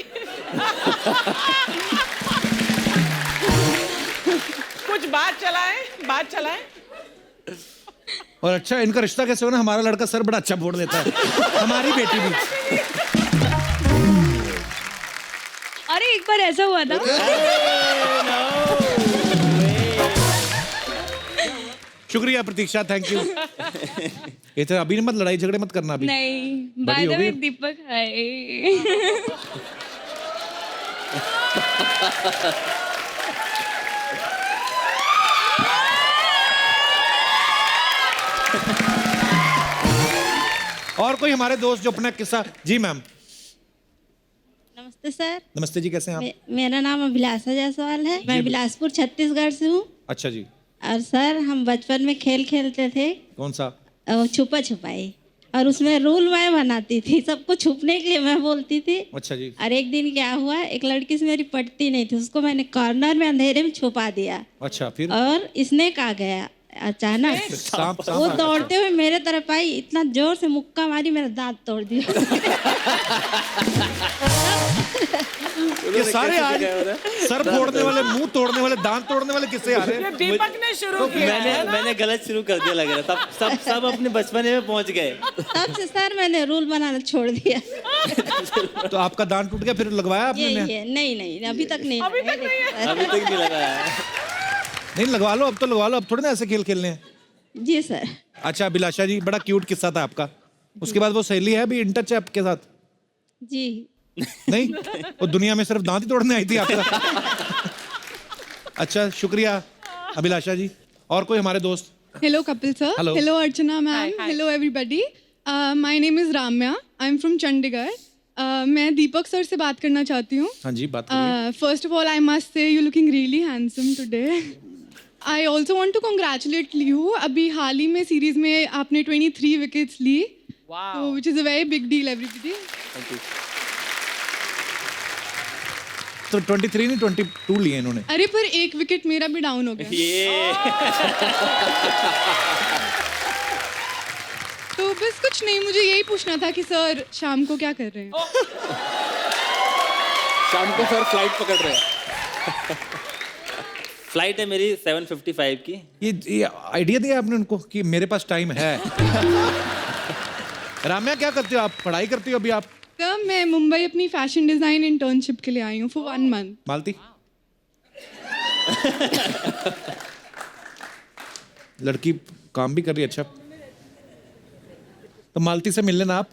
कुछ बात चलाएं। और अच्छा, इनका रिश्ता कैसे हो ना, हमारा लड़का सर बड़ा अच्छा फोड़ देता है, हमारी बेटी भी। अरे एक बार ऐसा हुआ था। शुक्रिया प्रतीक्षा, थैंक यू। ये तो अभी मत लड़ाई झगड़े मत करना अभी। नहीं, बाय द वे दीपक हाय। और कोई हमारे दोस्त जो अपना किस्सा? जी मैम। नमस्ते सर। नमस्ते जी, कैसे हैं आप? मेरा नाम अभिलाषा जायसवाल है। मैं बिलासपुर छत्तीसगढ़ से हूँ। अच्छा जी। और सर हम बचपन में खेल खेलते थे, कौन सा? छुपा छुपाई। और उसमें रूल मैं बनाती थी, सबको छुपने के लिए मैं बोलती थी। अच्छा जी। और एक दिन क्या हुआ, एक लड़की से मेरी पटती नहीं थी, उसको मैंने कॉर्नर में अंधेरे में छुपा दिया। अच्छा, फिर? और स्नेक आ गया अचानक। सांप वो दौड़ते हुए मेरे तरफ आई, इतना जोर से मुक्का मारी, मेरा दांत तोड़ दिया। ये सारे आज सर फोड़ने वाले, मुंह तोड़ने वाले, दांत तोड़ने वाले किससे आ रहे हैं? दीपक ने शुरू किया। मैंने गलत शुरू कर दिया लग रहा था। सब अपने बचपने में पहुंच गए। तब से सर मैंने रूल बनाना छोड़ दिया। तो आपका दांत टूट गया, फिर लगवाया आपने? ये नहीं, अभी तक नहीं। अभी तक नहीं लगाया है। नहीं लगवा लो, अब तो लगवा लो, अब थोड़ी ना ऐसे खेल खेलने हैं। जी सर। अच्छा अभिलाषा जी, बड़ा क्यूट किस्सा था आपका। उसके बाद वो सहेली है अभी इन टच है आपके साथ? जी। नहीं, वो दुनिया में सिर्फ दांत ही तोड़ने आई थी आपका। अच्छा शुक्रिया अभिलाषा जी। और कोई हमारे दोस्त? Hello, Kapil sir. Hello. Hello, Archana ma'am. Hi. Hello, everybody. My name is Ramya. I'm from Chandigarh. मैं दीपक सर से बात करना चाहती हूँ. हाँ जी, बात करिए। First of all, I must say you're looking really handsome today. I also want to congratulate you. अभी हाल ही में सीरीज में आपने 23 विकेट्स ली. Wow. So, which is a very big deal, everybody. तो 23 नहीं 22 लिए इन्होंने। अरे पर एक विकेट मेरा भी डाउन हो गया. ये तो बस कुछ नहीं, मुझे यही पूछना था कि सर शाम को क्या कर रहे हैं. शाम को सर फ्लाइट पकड़ रहे हैं. फ्लाइट है मेरी 7:55 की। ये आइडिया दिया आपने उनको कि मेरे पास टाइम है। राम्या क्या करते हो आप? पढ़ाई करती हो अभी आप? सर मैं मुंबई अपनी फैशन डिजाइन इंटर्नशिप के लिए आई हूँ फॉर 1 month. मालती लड़की काम भी कर रही है। अच्छा तो मालती से मिल लेना आप,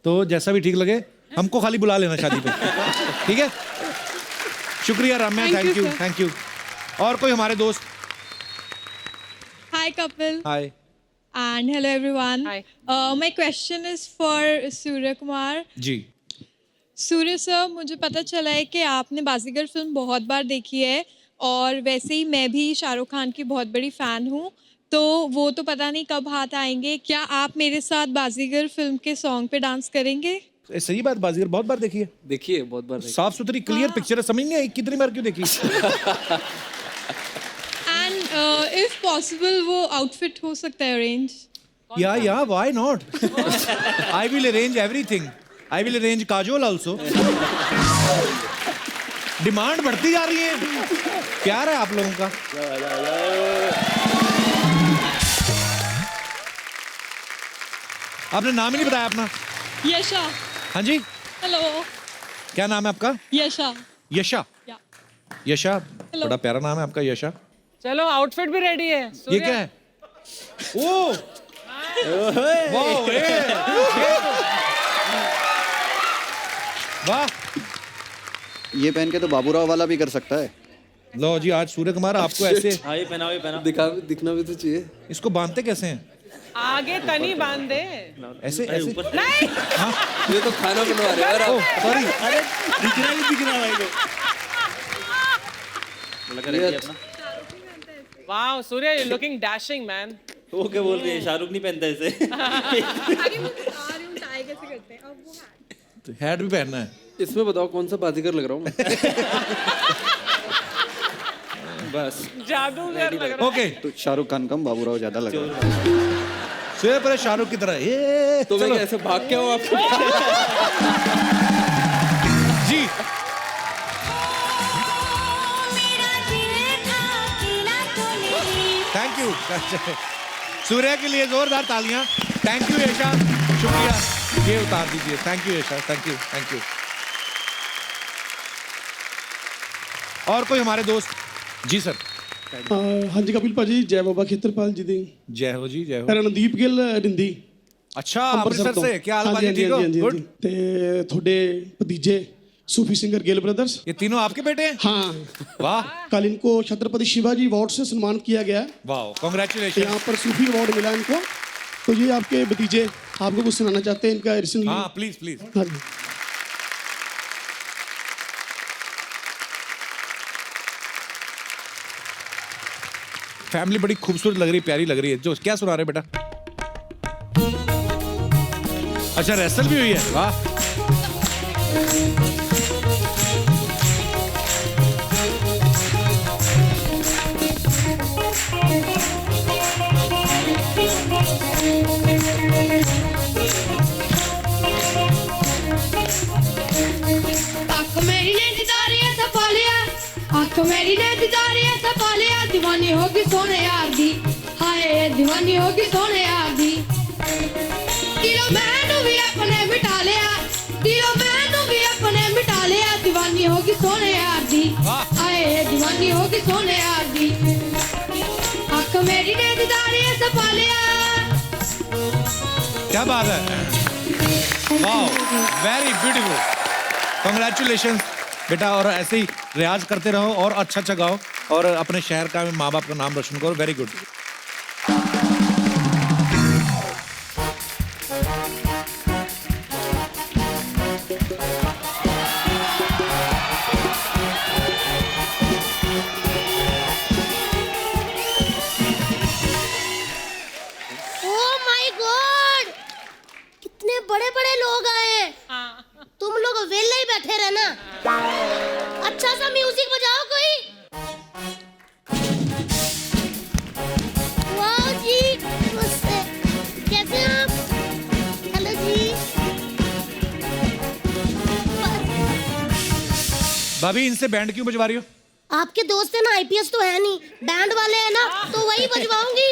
तो जैसा भी ठीक लगे हमको खाली बुला लेना शादी पे, ठीक है? शुक्रिया Ramya, Thank you, thank you sir. Thank you. और कोई हमारे दोस्त? Hi, Kapil, hi and hello, everyone. Hi. My question is for Surya Kumar. जी। सूर्य सर, मुझे पता चला है कि आपने बाजीगर फिल्म बहुत बार देखी है और वैसे ही मैं भी शाहरुख खान की बहुत बड़ी फ़ैन हूँ, तो वो तो पता नहीं कब हाथ आएंगे. क्या आप मेरे साथ बाजीगर फिल्म के सॉन्ग पे डांस करेंगे? सही बात, बाजीगर बहुत बार देखी है। देखिए बहुत बार देखिए. साफ सुथरी क्लियर पिक्चर है, समझ नहीं आई कितनी बार क्यों देखी। एंड इफ पॉसिबल वो आउटफिट हो सकता है अरेंज? या why not, I will arrange everything. I will arrange Kajol also. Demand बढ़ती जा रही है, प्यार है आप लोगों का। आपने नाम ही नहीं बताया अपना। यशा. हाँ जी, हेलो. क्या नाम है आपका? यशा. यशा। या. यशा, बड़ा प्यारा नाम है आपका यशा। चलो आउटफिट भी रेडी है. ये सूर्या, क्या है? ओ वाह, वाह। ये पहन के तो बाबूराव वाला भी कर सकता है। लो जी, आज सूर्य कुमार आपको ऐसे हाँ ये पहनाओ, ये पहनाओ। दिखना भी तो चाहिए. इसको बांधते कैसे हैं? आगे तनी बांध दे. ऐसे ऐसे? नहीं, ये तो खाना बनवा रहे हैं यार. Oh sorry. दिख रहा भाई को। लगा रही है अपना। Wow Surya, you looking dashing man. वो क्या बोल रही है, शाहरुख नहीं पहनता ऐसे। तो हैट भी पहनना है। इसमें बताओ कौन सा बाजीगर लग रहा हूँ मैं. बस जादूगर लग रहा. ओके, तो शाहरुख खान कम बाबूराव ज्यादा लग रहा है। सूर्य पर शाहरुख की तरह ये तो मैं चलो कैसे भाग के आऊँ आपको? जी। थैंक यू सूर्या के लिए जोरदार तालियां। थैंक यू यशा, शुक्रिया। ये उतार दीजिए। Thank you Yasha, thank you thank you. और कोई हमारे दोस्त? जी सर। हाँ जी कपिल भाजी, जय बाबा खेतरपाल जी दी। जय हो जी, जय हो। रणदीप ਗਿੱਲ ਰਿੰਦੀ अच्छा अमृतसर से, क्या हाल बाजी, ठीक हो? गुड। ਤੇ ਤੁਹਾਡੇ ਭਤੀजे सूफी सिंगर गिल ब्रदर्स, ये तीनों आपके बेटे हैं? हाँ, वाह कल इनको छत्रपति शिवाजी अवार्ड से सम्मानित किया गया है। वाह, कांग्रेचुलेशन। यहाँ पर सूफी अवार्ड मिला इनको। तो ये आपके भतीजे आपको कुछ सुनाना चाहते हैं इनका रिसेंटली। हाँ प्लीज प्लीज। हाँ जी। फैमिली बड़ी खूबसूरत लग रही है, प्यारी लग रही है। जो क्या सुना रहे बेटा? अच्छा रेसल भी हुई है, वाह। आँख मेरी ने दिदारियां सपा लिया, दीवानी होगी सोने यार दी, हाय दीवानी होगी सोने यार दी। दिलों मैनू भी अपने मिटा लिया, दिलों मैनू भी अपने मिटा लिया, दीवानी होगी सोने यार दी, हाय दीवानी होगी सोने यार दी। आँख मेरी ने दिदारियां सपा क्या बात है, वाओ, वेरी ब्यूटीफुल, कांग्रेचुलेशन बेटा। और ऐसे ही रियाज करते रहो और अच्छा गाओ और अपने शहर का, माँ बाप का नाम रोशन करो। Very good. बड़े-बड़े लोग आए हैं, तुम लोग वेले ही बैठे रहना। अच्छा सा म्यूजिक बजाओ कोई। वाह जी, नमस्ते, कैसे हैं आप? हेलो जी। भाभी इनसे बैंड क्यों बजवा रही हो? आपके दोस्त है ना, आईपीएस तो है नहीं, बैंड वाले हैं ना, तो वही बजवाऊंगी।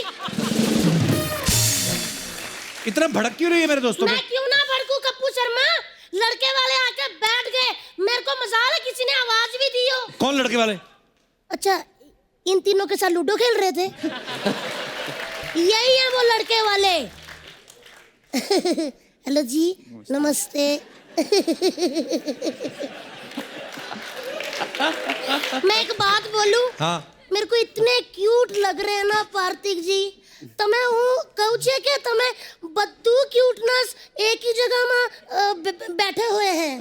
इतना भड़क क्यों रही है मेरे दोस्तों पे? मैं क्यों ना भड़कूं कप्पू शर्मा, लड़के वाले आके बैठ गए, मेरे को मजाल है किसी ने आवाज भी दी हो। कौन लड़के वाले? अच्छा, इन तीनों के साथ लूडो खेल रहे थे। यही है वो लड़के वाले। हेलो जी, नमस्ते। मैं एक बात बोलूं? हाँ। मेरे को इतने क्यूट लग रहे हैं ना पार्थिक जी, તમે હું કહું છે કે તમે બધું ક્યુટનેસ એક ही जगह में बैठे हुए हैं।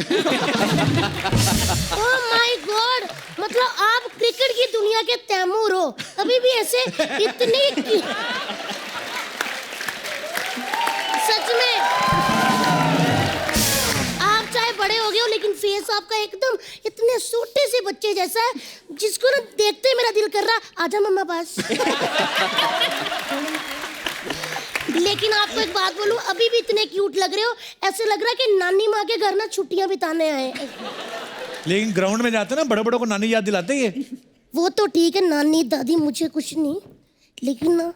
ओह माय गॉड, मतलब आप क्रिकेट की दुनिया के तैमूर हो, अभी भी ऐसे इतनी सच में आप चाहे बड़े हो गए हो लेकिन फेस आपका एकदम इतने छोटे से बच्चे जैसा है, जिसको ना देखते ही मेरा दिल कर रहा आजा मम्मा पास। लेकिन आपको एक बात बोलूं, अभी भी इतने क्यूट लग रहे हो, ऐसे लग रहा है कि नानी माँ के घर ना छुट्टियां बिताने आए। लेकिन ग्राउंड में जाते ना बड़े बड़ों को नानी याद दिलाते ये। वो तो ठीक है, नानी दादी मुझे कुछ नहीं, लेकिन ना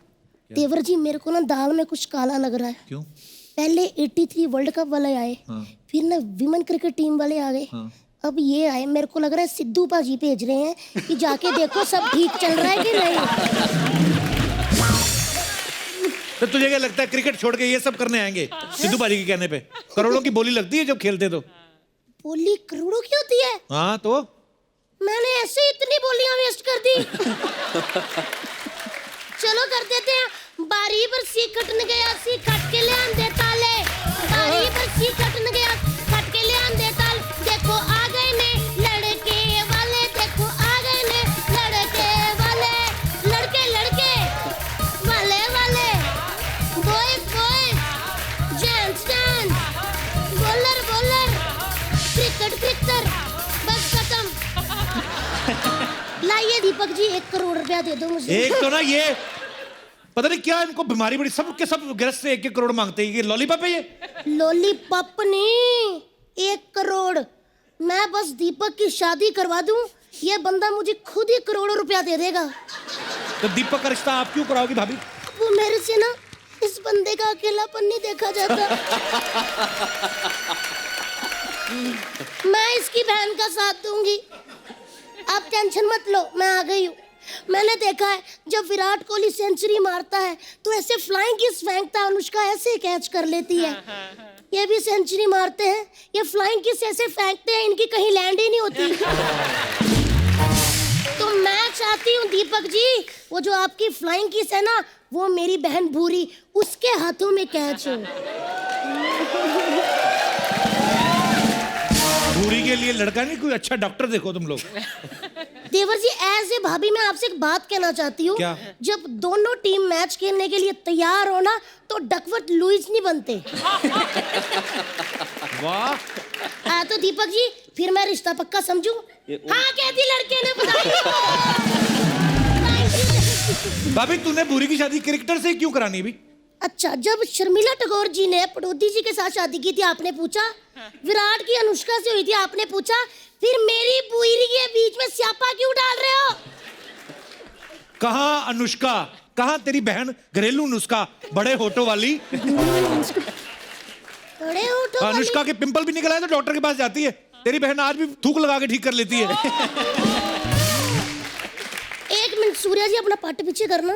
तेवर जी मेरे को ना दाल में कुछ काला लग रहा है। क्यों? पहले 83 वर्ल्ड कप वाले आए, फिर ना विमेन क्रिकेट टीम वाले आ गए, अब ये आए। मेरे को लग रहा है सिद्धू पाजी भेज रहे हैं कि जाके देखो सब ठीक चल रहा है कि नहीं। तो तुझे क्या लगता है क्रिकेट छोड़ के ये सब करने आएंगे सिद्धू पाजी के कहने पे? करोड़ों की बोली लगती है जब खेलते तो। बोली करोड़ों की होती है? हाँ तो मैंने ऐसे इतनी बोलियां वेस्ट कर दी। चलो कर देते हैं। बारी पर सी कटन गया, सी कट के ले आंदे ताले, बारी पर सी कटन गया, कट के ले आंदे ताल। देखो आ गए ने लड़के वाले, देखो आ गए ने लड़के वाले, लड़के लड़के वाले वाले, boys boys, gents gents, bowler bowler, cricket cricketer, बस खत्म। लाइए दीपक जी 1 करोड़ रुपया दे दो मुझे। एक तो ना ये पता नहीं क्या इनको बीमारी बड़ी, सब के सब गिरस से 1-1 करोड़ मांगते हैं। ये लॉलीपॉप है ये? लॉलीपॉप नहीं, 1 करोड़। मैं बस दीपक की शादी करवा दूं, ये बंदा मुझे खुद ही करोड़ों रुपया दे देगा। तो दीपक का रिश्ता आप क्यों कराओगी भाभी? वो मेरे से ना इस बंदे का अकेलापन नहीं देखा जाता। मैं इसकी बहन का साथ दूंगी, आप टेंशन मत लो, मैं आ गई हूँ। मैंने देखा है जब विराट कोहली सेंचुरी मारता है तो ऐसे फ्लाइंग किस फेंकता है, अनुष्का ऐसे कैच कर लेती है। ये भी सेंचुरी मारते हैं, ये फ्लाइंग किस ऐसे फेंकते हैं, इनकी कहीं लैंड ही नहीं होती। तो मैं चाहती हूँ दीपक जी, वो जो आपकी फ्लाइंग किस है ना, वो मेरी बहन भूरी, उसके हाथों में कैच हो। भूरी के लिए लड़का नहीं, कोई अच्छा डॉक्टर देखो तुम लोग। देवर जी एज ए भाभी मैं आपसे एक बात कहना चाहती हूँ। जब दोनों टीम मैच खेलने के लिए तैयार हो ना, तो डकवर्थ लुईस नहीं बनते। वाह। तो दीपक जी फिर मैं रिश्ता पक्का समझूं? हाँ कहती लड़के ने बताई। भाभी तूने भूरी की शादी क्रिकेटर से क्यों करानी भी? अच्छा, जब शर्मिला टैगोर जी ने पटौदी जी के साथ शादी की थी आपने पूछा, विराट की अनुष्का से हुई थी आपने पूछा, फिर मेरी बुरी के बीच में स्यापा क्यों डाल रहे हो? कहाँ अनुष्का, कहाँ तेरी बहन घरेलू नुस्खा, बड़े होठों वाली। बड़े होठों वाली? अनुष्का के पिंपल भी निकल आए तो डॉक्टर के पास जाती है। तेरी बहन आज भी थूक लगा के ठीक कर लेती है। एक मिनट सूर्या जी, अपना पट्ट पीछे करना।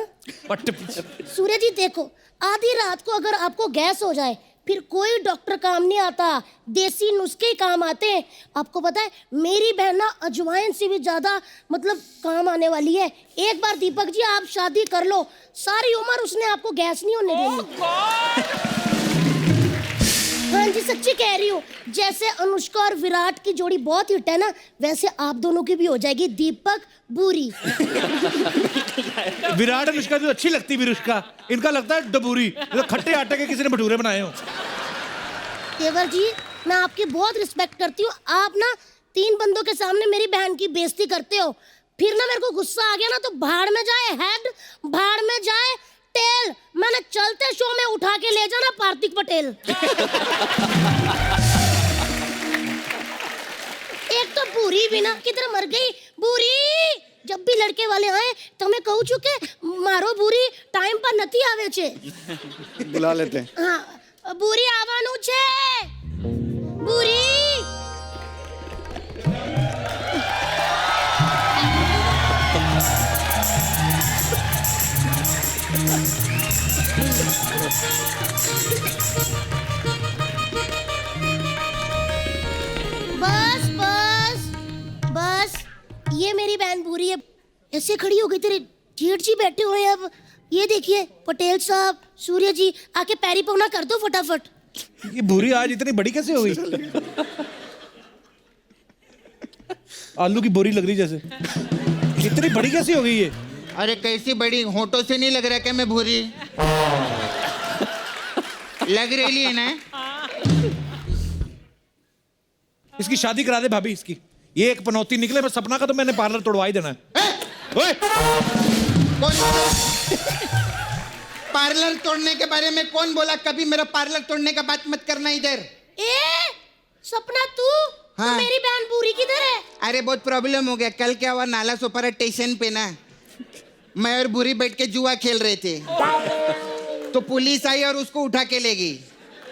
पट्ट पीछे? सूर्या जी देखो, आधी रात को अगर आपको गैस हो जाए फिर कोई डॉक्टर काम नहीं आता, देसी नुस्खे ही काम आते हैं। आपको पता है मेरी बहन ना अजवाइन से भी ज्यादा मतलब काम आने वाली है। एक बार दीपक जी आप शादी कर लो, सारी उम्र उसने आपको गैस नहीं होने देनी। हाँ जी सच्ची कह रही हूँ, जैसे अनुष्का और विराट की जोड़ी बहुत हिट है ना, वैसे आप दोनों की भी हो जाएगी, दीपक बूरी। विराट अनुष्का तो अच्छी लगती विरुष्का, इनका लगता है डबूरी, मतलब खट्टे आटे के किसी ने भटूरे बनाए हो। तेवर जी मैं आपकी बहुत रिस्पेक्ट करती हूँ, आप ना 3 बंदों के सामने मेरी बहन की बेइज्जती करते हो, फिर ना मेरे को गुस्सा आ गया ना तो भाड़ में जाए हेड, भाड़ में जाए टेल, मैंने चलते शो में उठा के ले जाना पार्थिक पटेल। एक तो बूरी भी ना किधर मर गई बूरी, जब भी लड़के वाले आए तो मैं कहूँ चुके मारो बूरी टाइम पर नती आवे छे। बुला लेते हैं। हाँ बूरी आवानू छे बूरी। बस बस बस ये मेरी बहन बूरी है, ऐसे खड़ी हो गई, तेरे जेठ जी बैठे हुए हैं। अब ये देखिए पटेल साहब, सूर्य जी आके पैरी पौना कर दो फटाफट। ये भूरी आज इतनी बड़ी कैसे हो गई? आलू की बोरी लग रही जैसे, इतनी बड़ी कैसे हो गई ये? अरे कैसी बड़ी, होठों से नहीं लग रहा क्या मैं भूरी? लग रही है ना। इसकी शादी करा दे भाभी इसकी, ये एक पनौती निकले, मैं सपना का तो मैंने पार्लर तोड़वा ही देना है। ओए! पार्लर तोड़ने के बारे में कौन बोला? कभी मेरा पार्लर तोड़ने का बात मत करना इधर। सपना तू हाँ। तो मेरी बहन बूरी किधर है? अरे बहुत प्रॉब्लम हो गया, कल क्या हुआ नाला सोपारा स्टेशन पे ना, मैं और बुरी बैठ के जुआ खेल रहे थे, तो पुलिस आई और उसको उठा के ले गई।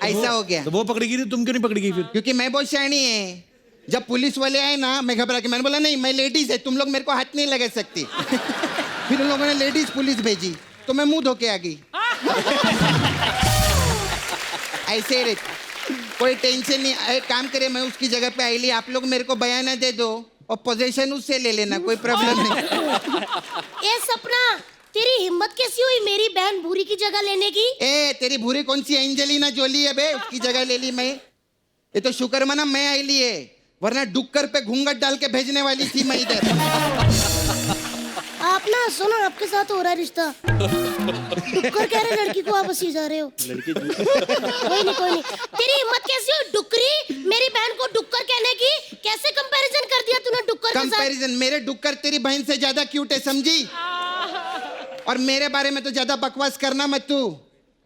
ऐसा हो गया। तो वो पकड़ी गई, तुम क्यों नहीं पकड़ी गई फिर? क्योंकि मैं बहुत शैनी है, जब पुलिस वाले आए ना मैं घबरा के, मैंने बोला नहीं मैं लेडीज है, तुम लोग मेरे को हाथ नहीं लगा सकती। फिर उन लोगों ने लेडीज पुलिस भेजी तो मैं मुंह धो के आ गई। ऐसे ही रहता, कोई टेंशन नहीं। एक काम करे, मैं उसकी जगह पे आई ली, आप लोग मेरे को बयाना दे दो और पोजीशन उससे ले लेना, कोई प्रॉब्लम नहीं। ए सपना तेरी हिम्मत कैसी हुई मेरी बहन भूरी की जगह लेने की? तेरी भूरी कौन सी एंजेलिना जोली है बे, उसकी जगह ले ली मैं। ये तो शुक्र मना मैं आई ली है, वरना डुक्कर पे घूंघट डाल के भेजने वाली थी मैं इधर। आप ना सुनो, आपके साथ हो रहा है रिश्ता। डुक्कर कह रहे लड़की को आप हंसी जा रहे हो। कोई नहीं। तेरी हिम्मत कैसी हुई डुक्करी मेरी बहन को डुक्कर कहने की? कैसे कंपैरिजन कर दिया तूने डुक्कर के साथ? कंपैरिजन, मेरे डुक्कर तेरी बहन से ज्यादा क्यूट है, समझी? और मेरे बारे में तो ज्यादा बकवास करना मत तू,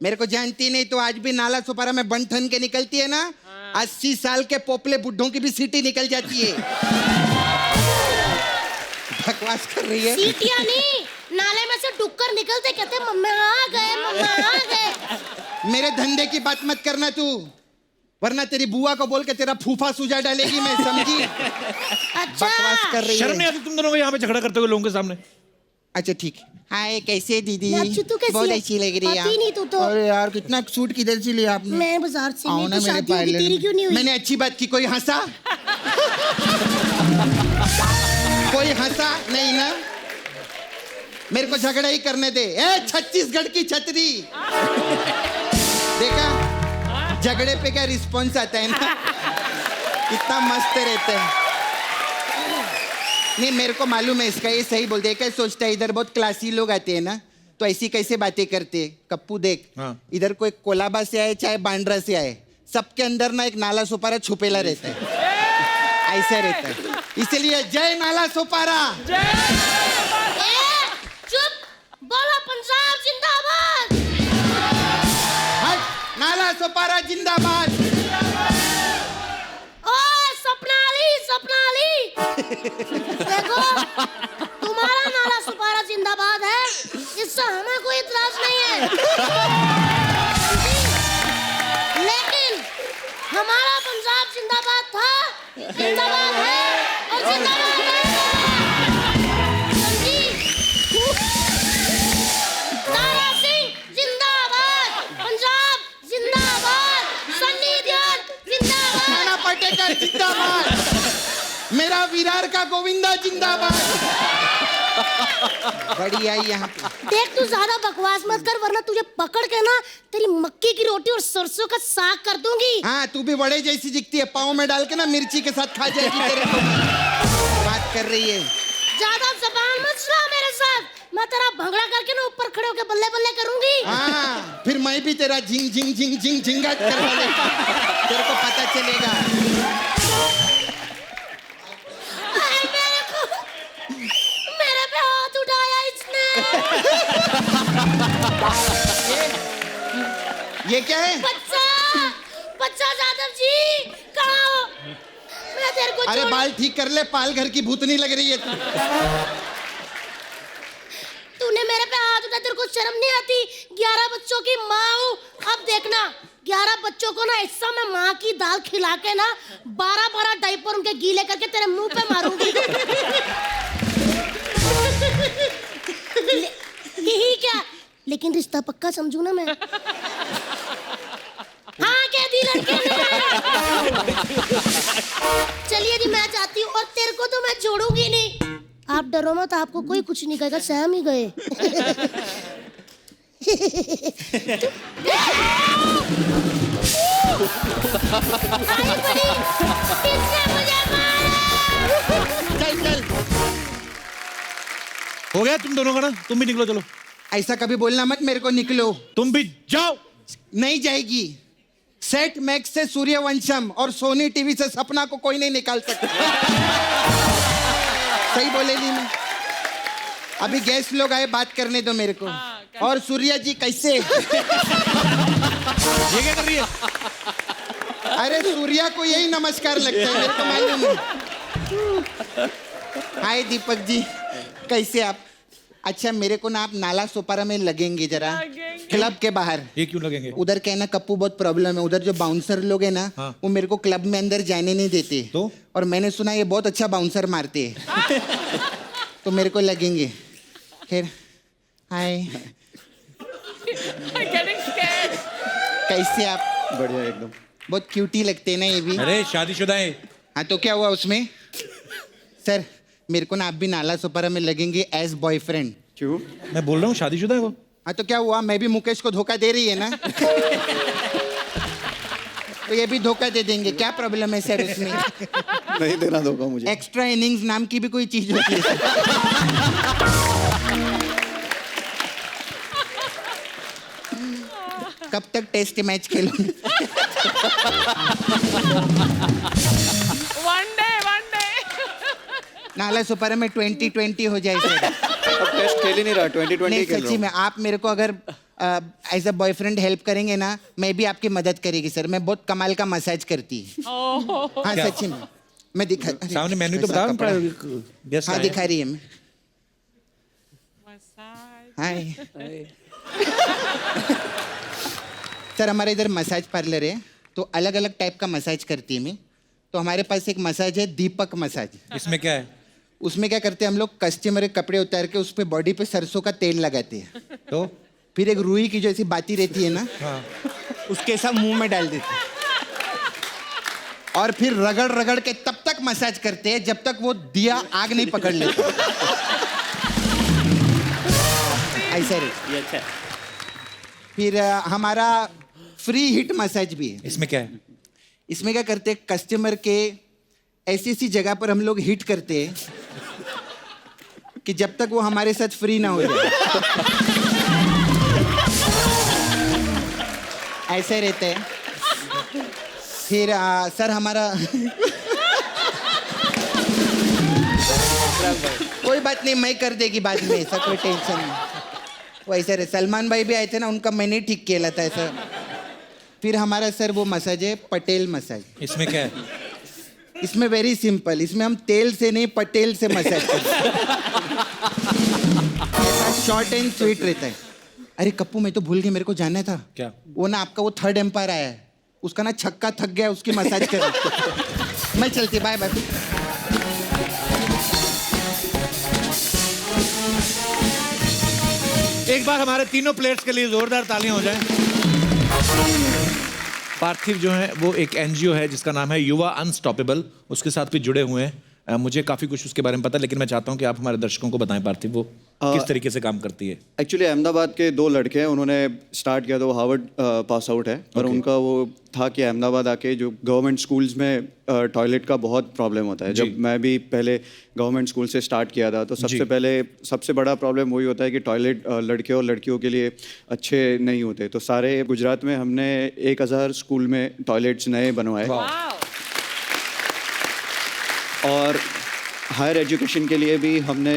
मेरे को जानती नहीं तो आज भी नाला सुपारा में बन ठन के निकलती है ना, 80 साल के पोपले बुड्ढों की भी सीटी निकल जाती है। बकवास कर रही है। सीटियां नहीं, नाले में से डुक्कर निकलते कहते मम्मा आ गए। मेरे धंधे की बात मत करना तू, वरना तेरी बुआ को बोल के तेरा फूफा सुजा डालेगी मैं, समझी? अच्छा बकवास कर रही है। शर्म नहीं आती तुम दोनों को यहाँ पे झगड़ा करते हुए लोगों के सामने? अच्छा ठीक है। हाय कैसे दीदी? अच्छी, तू कैसी बहुत है? अच्छी लग रही है। आती नहीं तू तो। अरे यार कितना सूट किधर से लिया आपने? मैं बाजार से आओ ली, ना तो मेरे शादी होगी, पार्लर तेरी क्यों नहीं हुई? मैंने अच्छी बात की, कोई हंसा? कोई हंसा नहीं ना? मेरे को झगड़ा ही करने दे। छत्तीसगढ़ की छतरी देखा, झगड़े पे क्या रिस्पॉन्स आता है ना, कितना मस्त रहता है। नहीं मेरे को मालूम है इसका, ये सही बोल दे। क्या सोचता है इधर बहुत क्लासी लोग आते हैं ना, तो ऐसी कैसे बातें करते हैं। कप्पू देख, इधर कोई कोलाबा से आए चाहे बांद्रा से आए, सबके अंदर ना एक नाला सुपारा छुपेला रहता है, ऐसा रहता है। इसलिए जय नाला सुपारा। चुप, बोलो पंजाब जिंदाबाद। नाला सुपारा जिंदाबाद। सपना अली देखो, तुम्हारा नाला सुपारा जिंदाबाद है, इससे हमें कोई इतराज नहीं है, लेकिन हमारा पंजाब जिंदाबाद था, जिंदाबाद है और जिंदाबाद है, समझी? तारा सिंह जिंदाबाद, पंजाब जिंदाबाद, का गोविंदा जिंदाबाद। बढ़िया ही यहाँ पे। देख तू ज्यादा बकवास मत कर वरना तुझे पकड़ के ना तेरी मक्की की रोटी और सरसों का साग कर दूंगी। हाँ तू भी बड़े जैसी दिखती है, पाँव में डाल के ना मिर्ची के साथ खा जाएगी तेरे को। बात कर रही है। ज्यादा जबान मत चला मेरे साथ, मैं तेरा भंगड़ा करके ना ऊपर खड़े होकर बल्ले बल्ले करूंगी। हाँ फिर मैं भी तेरा झिंग झिंग झिंग झिंग झिंगा करवा देगा, तेरे को पता चलेगा। मेरे पे हाथ उठाया इसने। ये क्या है? बच्चा यादव जी कहाँ हो? मैं तेरे को अरे बाल ठीक कर ले, पाल घर की भूतनी लग रही है तू। तूने मेरे पे हाथ उठाया, तेरे को शर्म नहीं आती? 11 बच्चों की माँ हूँ। अब देखना 11 बच्चों को ना ऐसा मैं माँ की दाल खिला के ना 12 डायपर उनके गीले करके तेरे मुंह पे मारूंगी। यही क्या, लेकिन रिश्ता पक्का समझू ना मैं। हाँ कह दी लड़के ने। चलिए जी मैं चाहती हूँ और तेरे को तो मैं छोड़ूंगी नहीं। आप डरो मत, आपको कोई कुछ नहीं कहेगा, सहम ही गए। चल चल हो गया तुम दोनों का ना, तुम भी निकलो चलो। ऐसा कभी बोलना मत मेरे को, निकलो। तुम भी जाओ। नहीं जाएगी। सेट मैक्स से सूर्यवंशम और सोनी टीवी से सपना को कोई नहीं निकाल सकता। सही बोले नहीं मैं? अभी गेस्ट लोग आए, बात करने दो मेरे को। और सूर्या जी कैसे? ये क्या कर रही है? अरे सूर्या को यही नमस्कार लगता है, मेरे को मालूम है। हाय दीपक जी, कैसे आप? अच्छा मेरे को ना आप नाला सोपारा में लगेंगे जरा, क्लब के बाहर। ये क्यों लगेंगे? उधर क्या है ना कप्पू, बहुत प्रॉब्लम है उधर। जो बाउंसर लोग हैं ना, हाँ। वो मेरे को क्लब में अंदर जाने नहीं देते। तो? और मैंने सुना ये बहुत अच्छा बाउंसर मारते हैं। तो मेरे को लगेंगे। खैर हाय, कैसे आप? बढ़िया एकदम। बहुत क्यूटी लगते हैं ना ये भी। अरे शादीशुदा है। हाँ तो क्या हुआ उसमें? सर मेरे को ना आप भी नाला सोपारा में लगेंगे एज बॉयफ्रेंड। क्यों? मैं बोल रहा हूँ शादीशुदा है वो। हाँ तो क्या हुआ, मैं भी मुकेश को धोखा दे रही है ना। तो ये भी धोखा दे देंगे, क्या प्रॉब्लम है सर उसमें? नहीं देना धोखा मुझे। एक्स्ट्रा इनिंग्स नाम की भी कोई चीज होती है। कब तक टेस्ट मैच खेलूंगी? वन डे नाला सुपारा में 2020 हो जाए सर। अब टेस्ट खेल ही नहीं रहा, 2020 नहीं खेल रहा सच्ची में आप मेरे को अगर एज अ बॉयफ्रेंड हेल्प करेंगे ना, मैं भी आपकी मदद करेगी सर। मैं बहुत कमाल का मसाज करती। हाँ सच्ची में मैं दिखा। सामने मेन्यू तो कैसा बताओ। कपड़ा? गेस्ट हाँ आए। दिखा रही है मैं। हाय सर, हमारे इधर मसाज पार्लर है, तो अलग अलग टाइप का मसाज करती है मैं। तो हमारे पास एक मसाज है दीपक मसाज। इसमें क्या है? उसमें क्या करते हैं हम लोग, कस्टमर के कपड़े उतार के उस पे बॉडी पे सरसों का तेल लगाते हैं। तो फिर एक रुई की जो ऐसी बाती रहती है ना, हाँ। उसके साथ मुंह में डाल देते हैं। और फिर रगड़ रगड़ के तब तक मसाज करते हैं जब तक वो दिया आग नहीं पकड़ लेता। ऐसा रहता। ये अच्छा है। फिर हमारा फ्री हिट मसाज भी है। इसमें क्या है? इसमें क्या करते हैं, कस्टमर के ऐसी ऐसी जगह पर हम लोग हिट करते हैं कि जब तक वो हमारे साथ फ्री ना हो जाए। ऐसे रहते हैं। फिर सर हमारा कोई बात नहीं, मैं कर देगी बाद में, ऐसा कोई टेंशन नहीं। वो ऐसा रहे। सलमान भाई भी आए थे ना, उनका मैंने ठीक किया था ऐसा। फिर हमारा सर वो मसाज है पटेल मसाज। इसमें क्या है? इसमें वेरी सिंपल, इसमें हम तेल से नहीं पटेल से मसाज करते हैं। शॉर्ट एंड स्वीट रहता है। अरे कप्पू मैं तो भूल गई, मेरे को जानना था। क्या? वो ना आपका वो थर्ड एम्पायर आया है, उसका ना छक्का थक गया, उसकी मसाज कर। मैं चलती, बाय बाय। एक बार हमारे तीनों प्लेयर्स के लिए जोरदार तालियां हो जाएं। पार्थिव जो है वो एक एनजीओ है जिसका नाम है युवा अनस्टॉपेबल, उसके साथ भी जुड़े हुए हैं। मुझे काफ़ी कुछ उसके बारे में पता है, लेकिन मैं चाहता हूँ कि आप हमारे दर्शकों को बताएं पार्थिव वो किस तरीके से काम करती है। एक्चुअली अहमदाबाद के 2 लड़के हैं, उन्होंने स्टार्ट किया था, वो हार्वर्ड पास आउट है, पर उनका वो था कि अहमदाबाद आके जो गवर्नमेंट स्कूल्स में टॉयलेट का बहुत प्रॉब्लम होता है। जब मैं भी पहले गवर्नमेंट स्कूल से स्टार्ट किया था तो सबसे बड़ा प्रॉब्लम वही होता है कि टॉयलेट लड़के और लड़कियों के लिए अच्छे नहीं होते। तो सारे गुजरात में हमने 1000 स्कूल में टॉयलेट्स नए बनवाए और हायर एजुकेशन के लिए भी हमने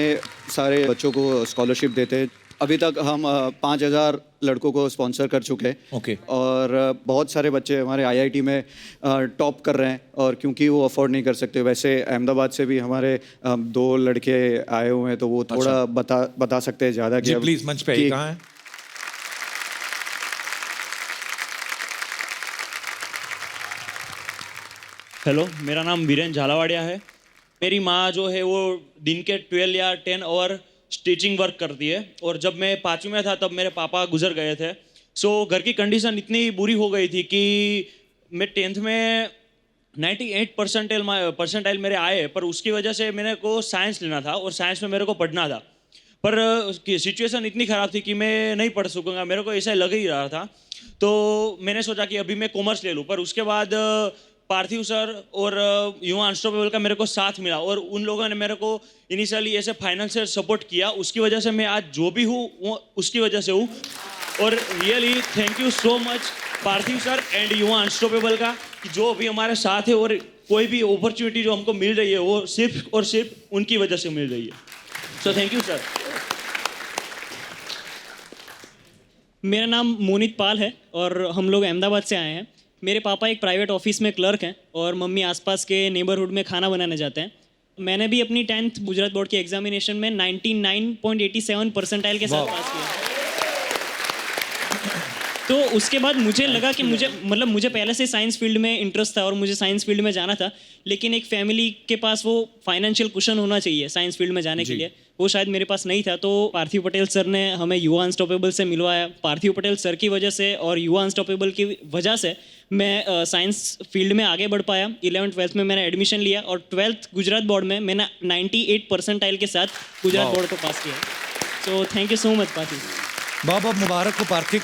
सारे बच्चों को स्कॉलरशिप देते हैं। अभी तक हम 5000 लड़कों को स्पॉन्सर कर चुके हैं और बहुत सारे बच्चे हमारे आईआईटी में टॉप कर रहे हैं, और क्योंकि वो अफोर्ड नहीं कर सकते। वैसे अहमदाबाद से भी हमारे 2 लड़के आए हुए हैं, तो वो थोड़ा बता सकते हैं ज़्यादा कि प्लीज़ मंच पे कहाँ है? हेलो, मेरा नाम वीरेन झालावाड़िया है। मेरी माँ जो है वो दिन के 12 या 10 आवर स्टिचिंग वर्क करती है, और जब मैं 5वीं में था तब मेरे पापा गुजर गए थे। सो घर की कंडीशन इतनी बुरी हो गई थी कि मैं 10th में 98 परसेंटाइल मेरे आए, पर उसकी वजह से मेरे को साइंस लेना था और साइंस में मेरे को पढ़ना था, पर सिचुएशन इतनी ख़राब थी कि मैं नहीं पढ़ सकूँगा, मेरे को ऐसा लग ही रहा था। तो मैंने सोचा कि अभी मैं कॉमर्स ले लूँ, पर उसके बाद पार्थिव सर और युवा अनस्टॉपेबल का मेरे को साथ मिला, और उन लोगों ने मेरे को इनिशियली ऐसे फाइनेंशियल सपोर्ट किया। उसकी वजह से मैं आज जो भी हूँ वो उसकी वजह से हूँ, और really thank you so much Parthiv sir and युवा अनस्टॉपेबल का, कि जो भी हमारे साथ है, और कोई भी अपॉर्चुनिटी जो हमको मिल रही है वो सिर्फ और सिर्फ उनकी वजह से मिल रही है। सो थैंक यू सर। मेरा नाम मोनित पाल है और हम लोग अहमदाबाद से आए हैं। मेरे पापा एक प्राइवेट ऑफिस में क्लर्क हैं और मम्मी आसपास के नेबरहुड में खाना बनाने जाते हैं। मैंने भी अपनी 10th गुजरात बोर्ड के एग्जामिनेशन में 99.87 परसेंटाइल के साथ पास किया। तो उसके बाद मुझे लगा कि मुझे पहले से साइंस फील्ड में इंटरेस्ट था और मुझे साइंस फील्ड में जाना था, लेकिन एक फैमिली के पास वो फाइनेंशियल कुशन होना चाहिए साइंस फील्ड में जाने के लिए, वो शायद मेरे पास नहीं था। तो पार्थिव पटेल सर ने हमें युवा अनस्टॉपेबल से मिलवाया। पार्थिव पटेल सर की वजह से और युवा अनस्टॉपेबल की वजह से मैं साइंस फील्ड में आगे बढ़ पाया। 11th-12th में मैंने एडमिशन लिया और 12th गुजरात बोर्ड में मैंने 98 परसेंटाइल के साथ गुजरात बोर्ड को पास किया। So thank you so much Parthiv. बहुत बहुत मुबारक हो पार्थिव।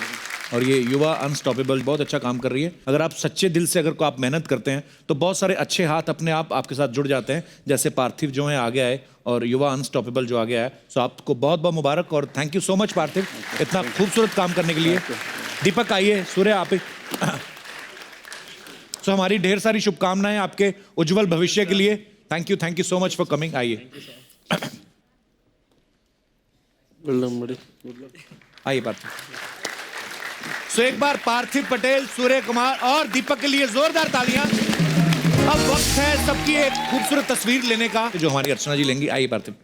और ये युवा अनस्टॉपेबल बहुत अच्छा काम कर रही है। अगर आप सच्चे दिल से अगर आप मेहनत करते हैं तो बहुत सारे अच्छे हाथ अपने आप आपके साथ जुड़ जाते हैं, जैसे पार्थिव जो है आगे आए और युवा अनस्टॉपेबल जो आगे आया। सो आपको बहुत बहुत मुबारक और थैंक यू सो मच पार्थिव, इतना खूबसूरत काम करने के लिए। दीपक आइए, सूर्य आप ही। सो हमारी ढेर सारी शुभकामनाएं आपके उज्जवल भविष्य के लिए। Thank you so much for coming. आइए आइए पार्थिव। सो एक बार पार्थिव पटेल, सूर्य कुमार और दीपक के लिए जोरदार तालियां। अब वक्त है सबकी एक खूबसूरत तस्वीर लेने का जो हमारी अर्चना जी लेंगी। आइए पार्थिव।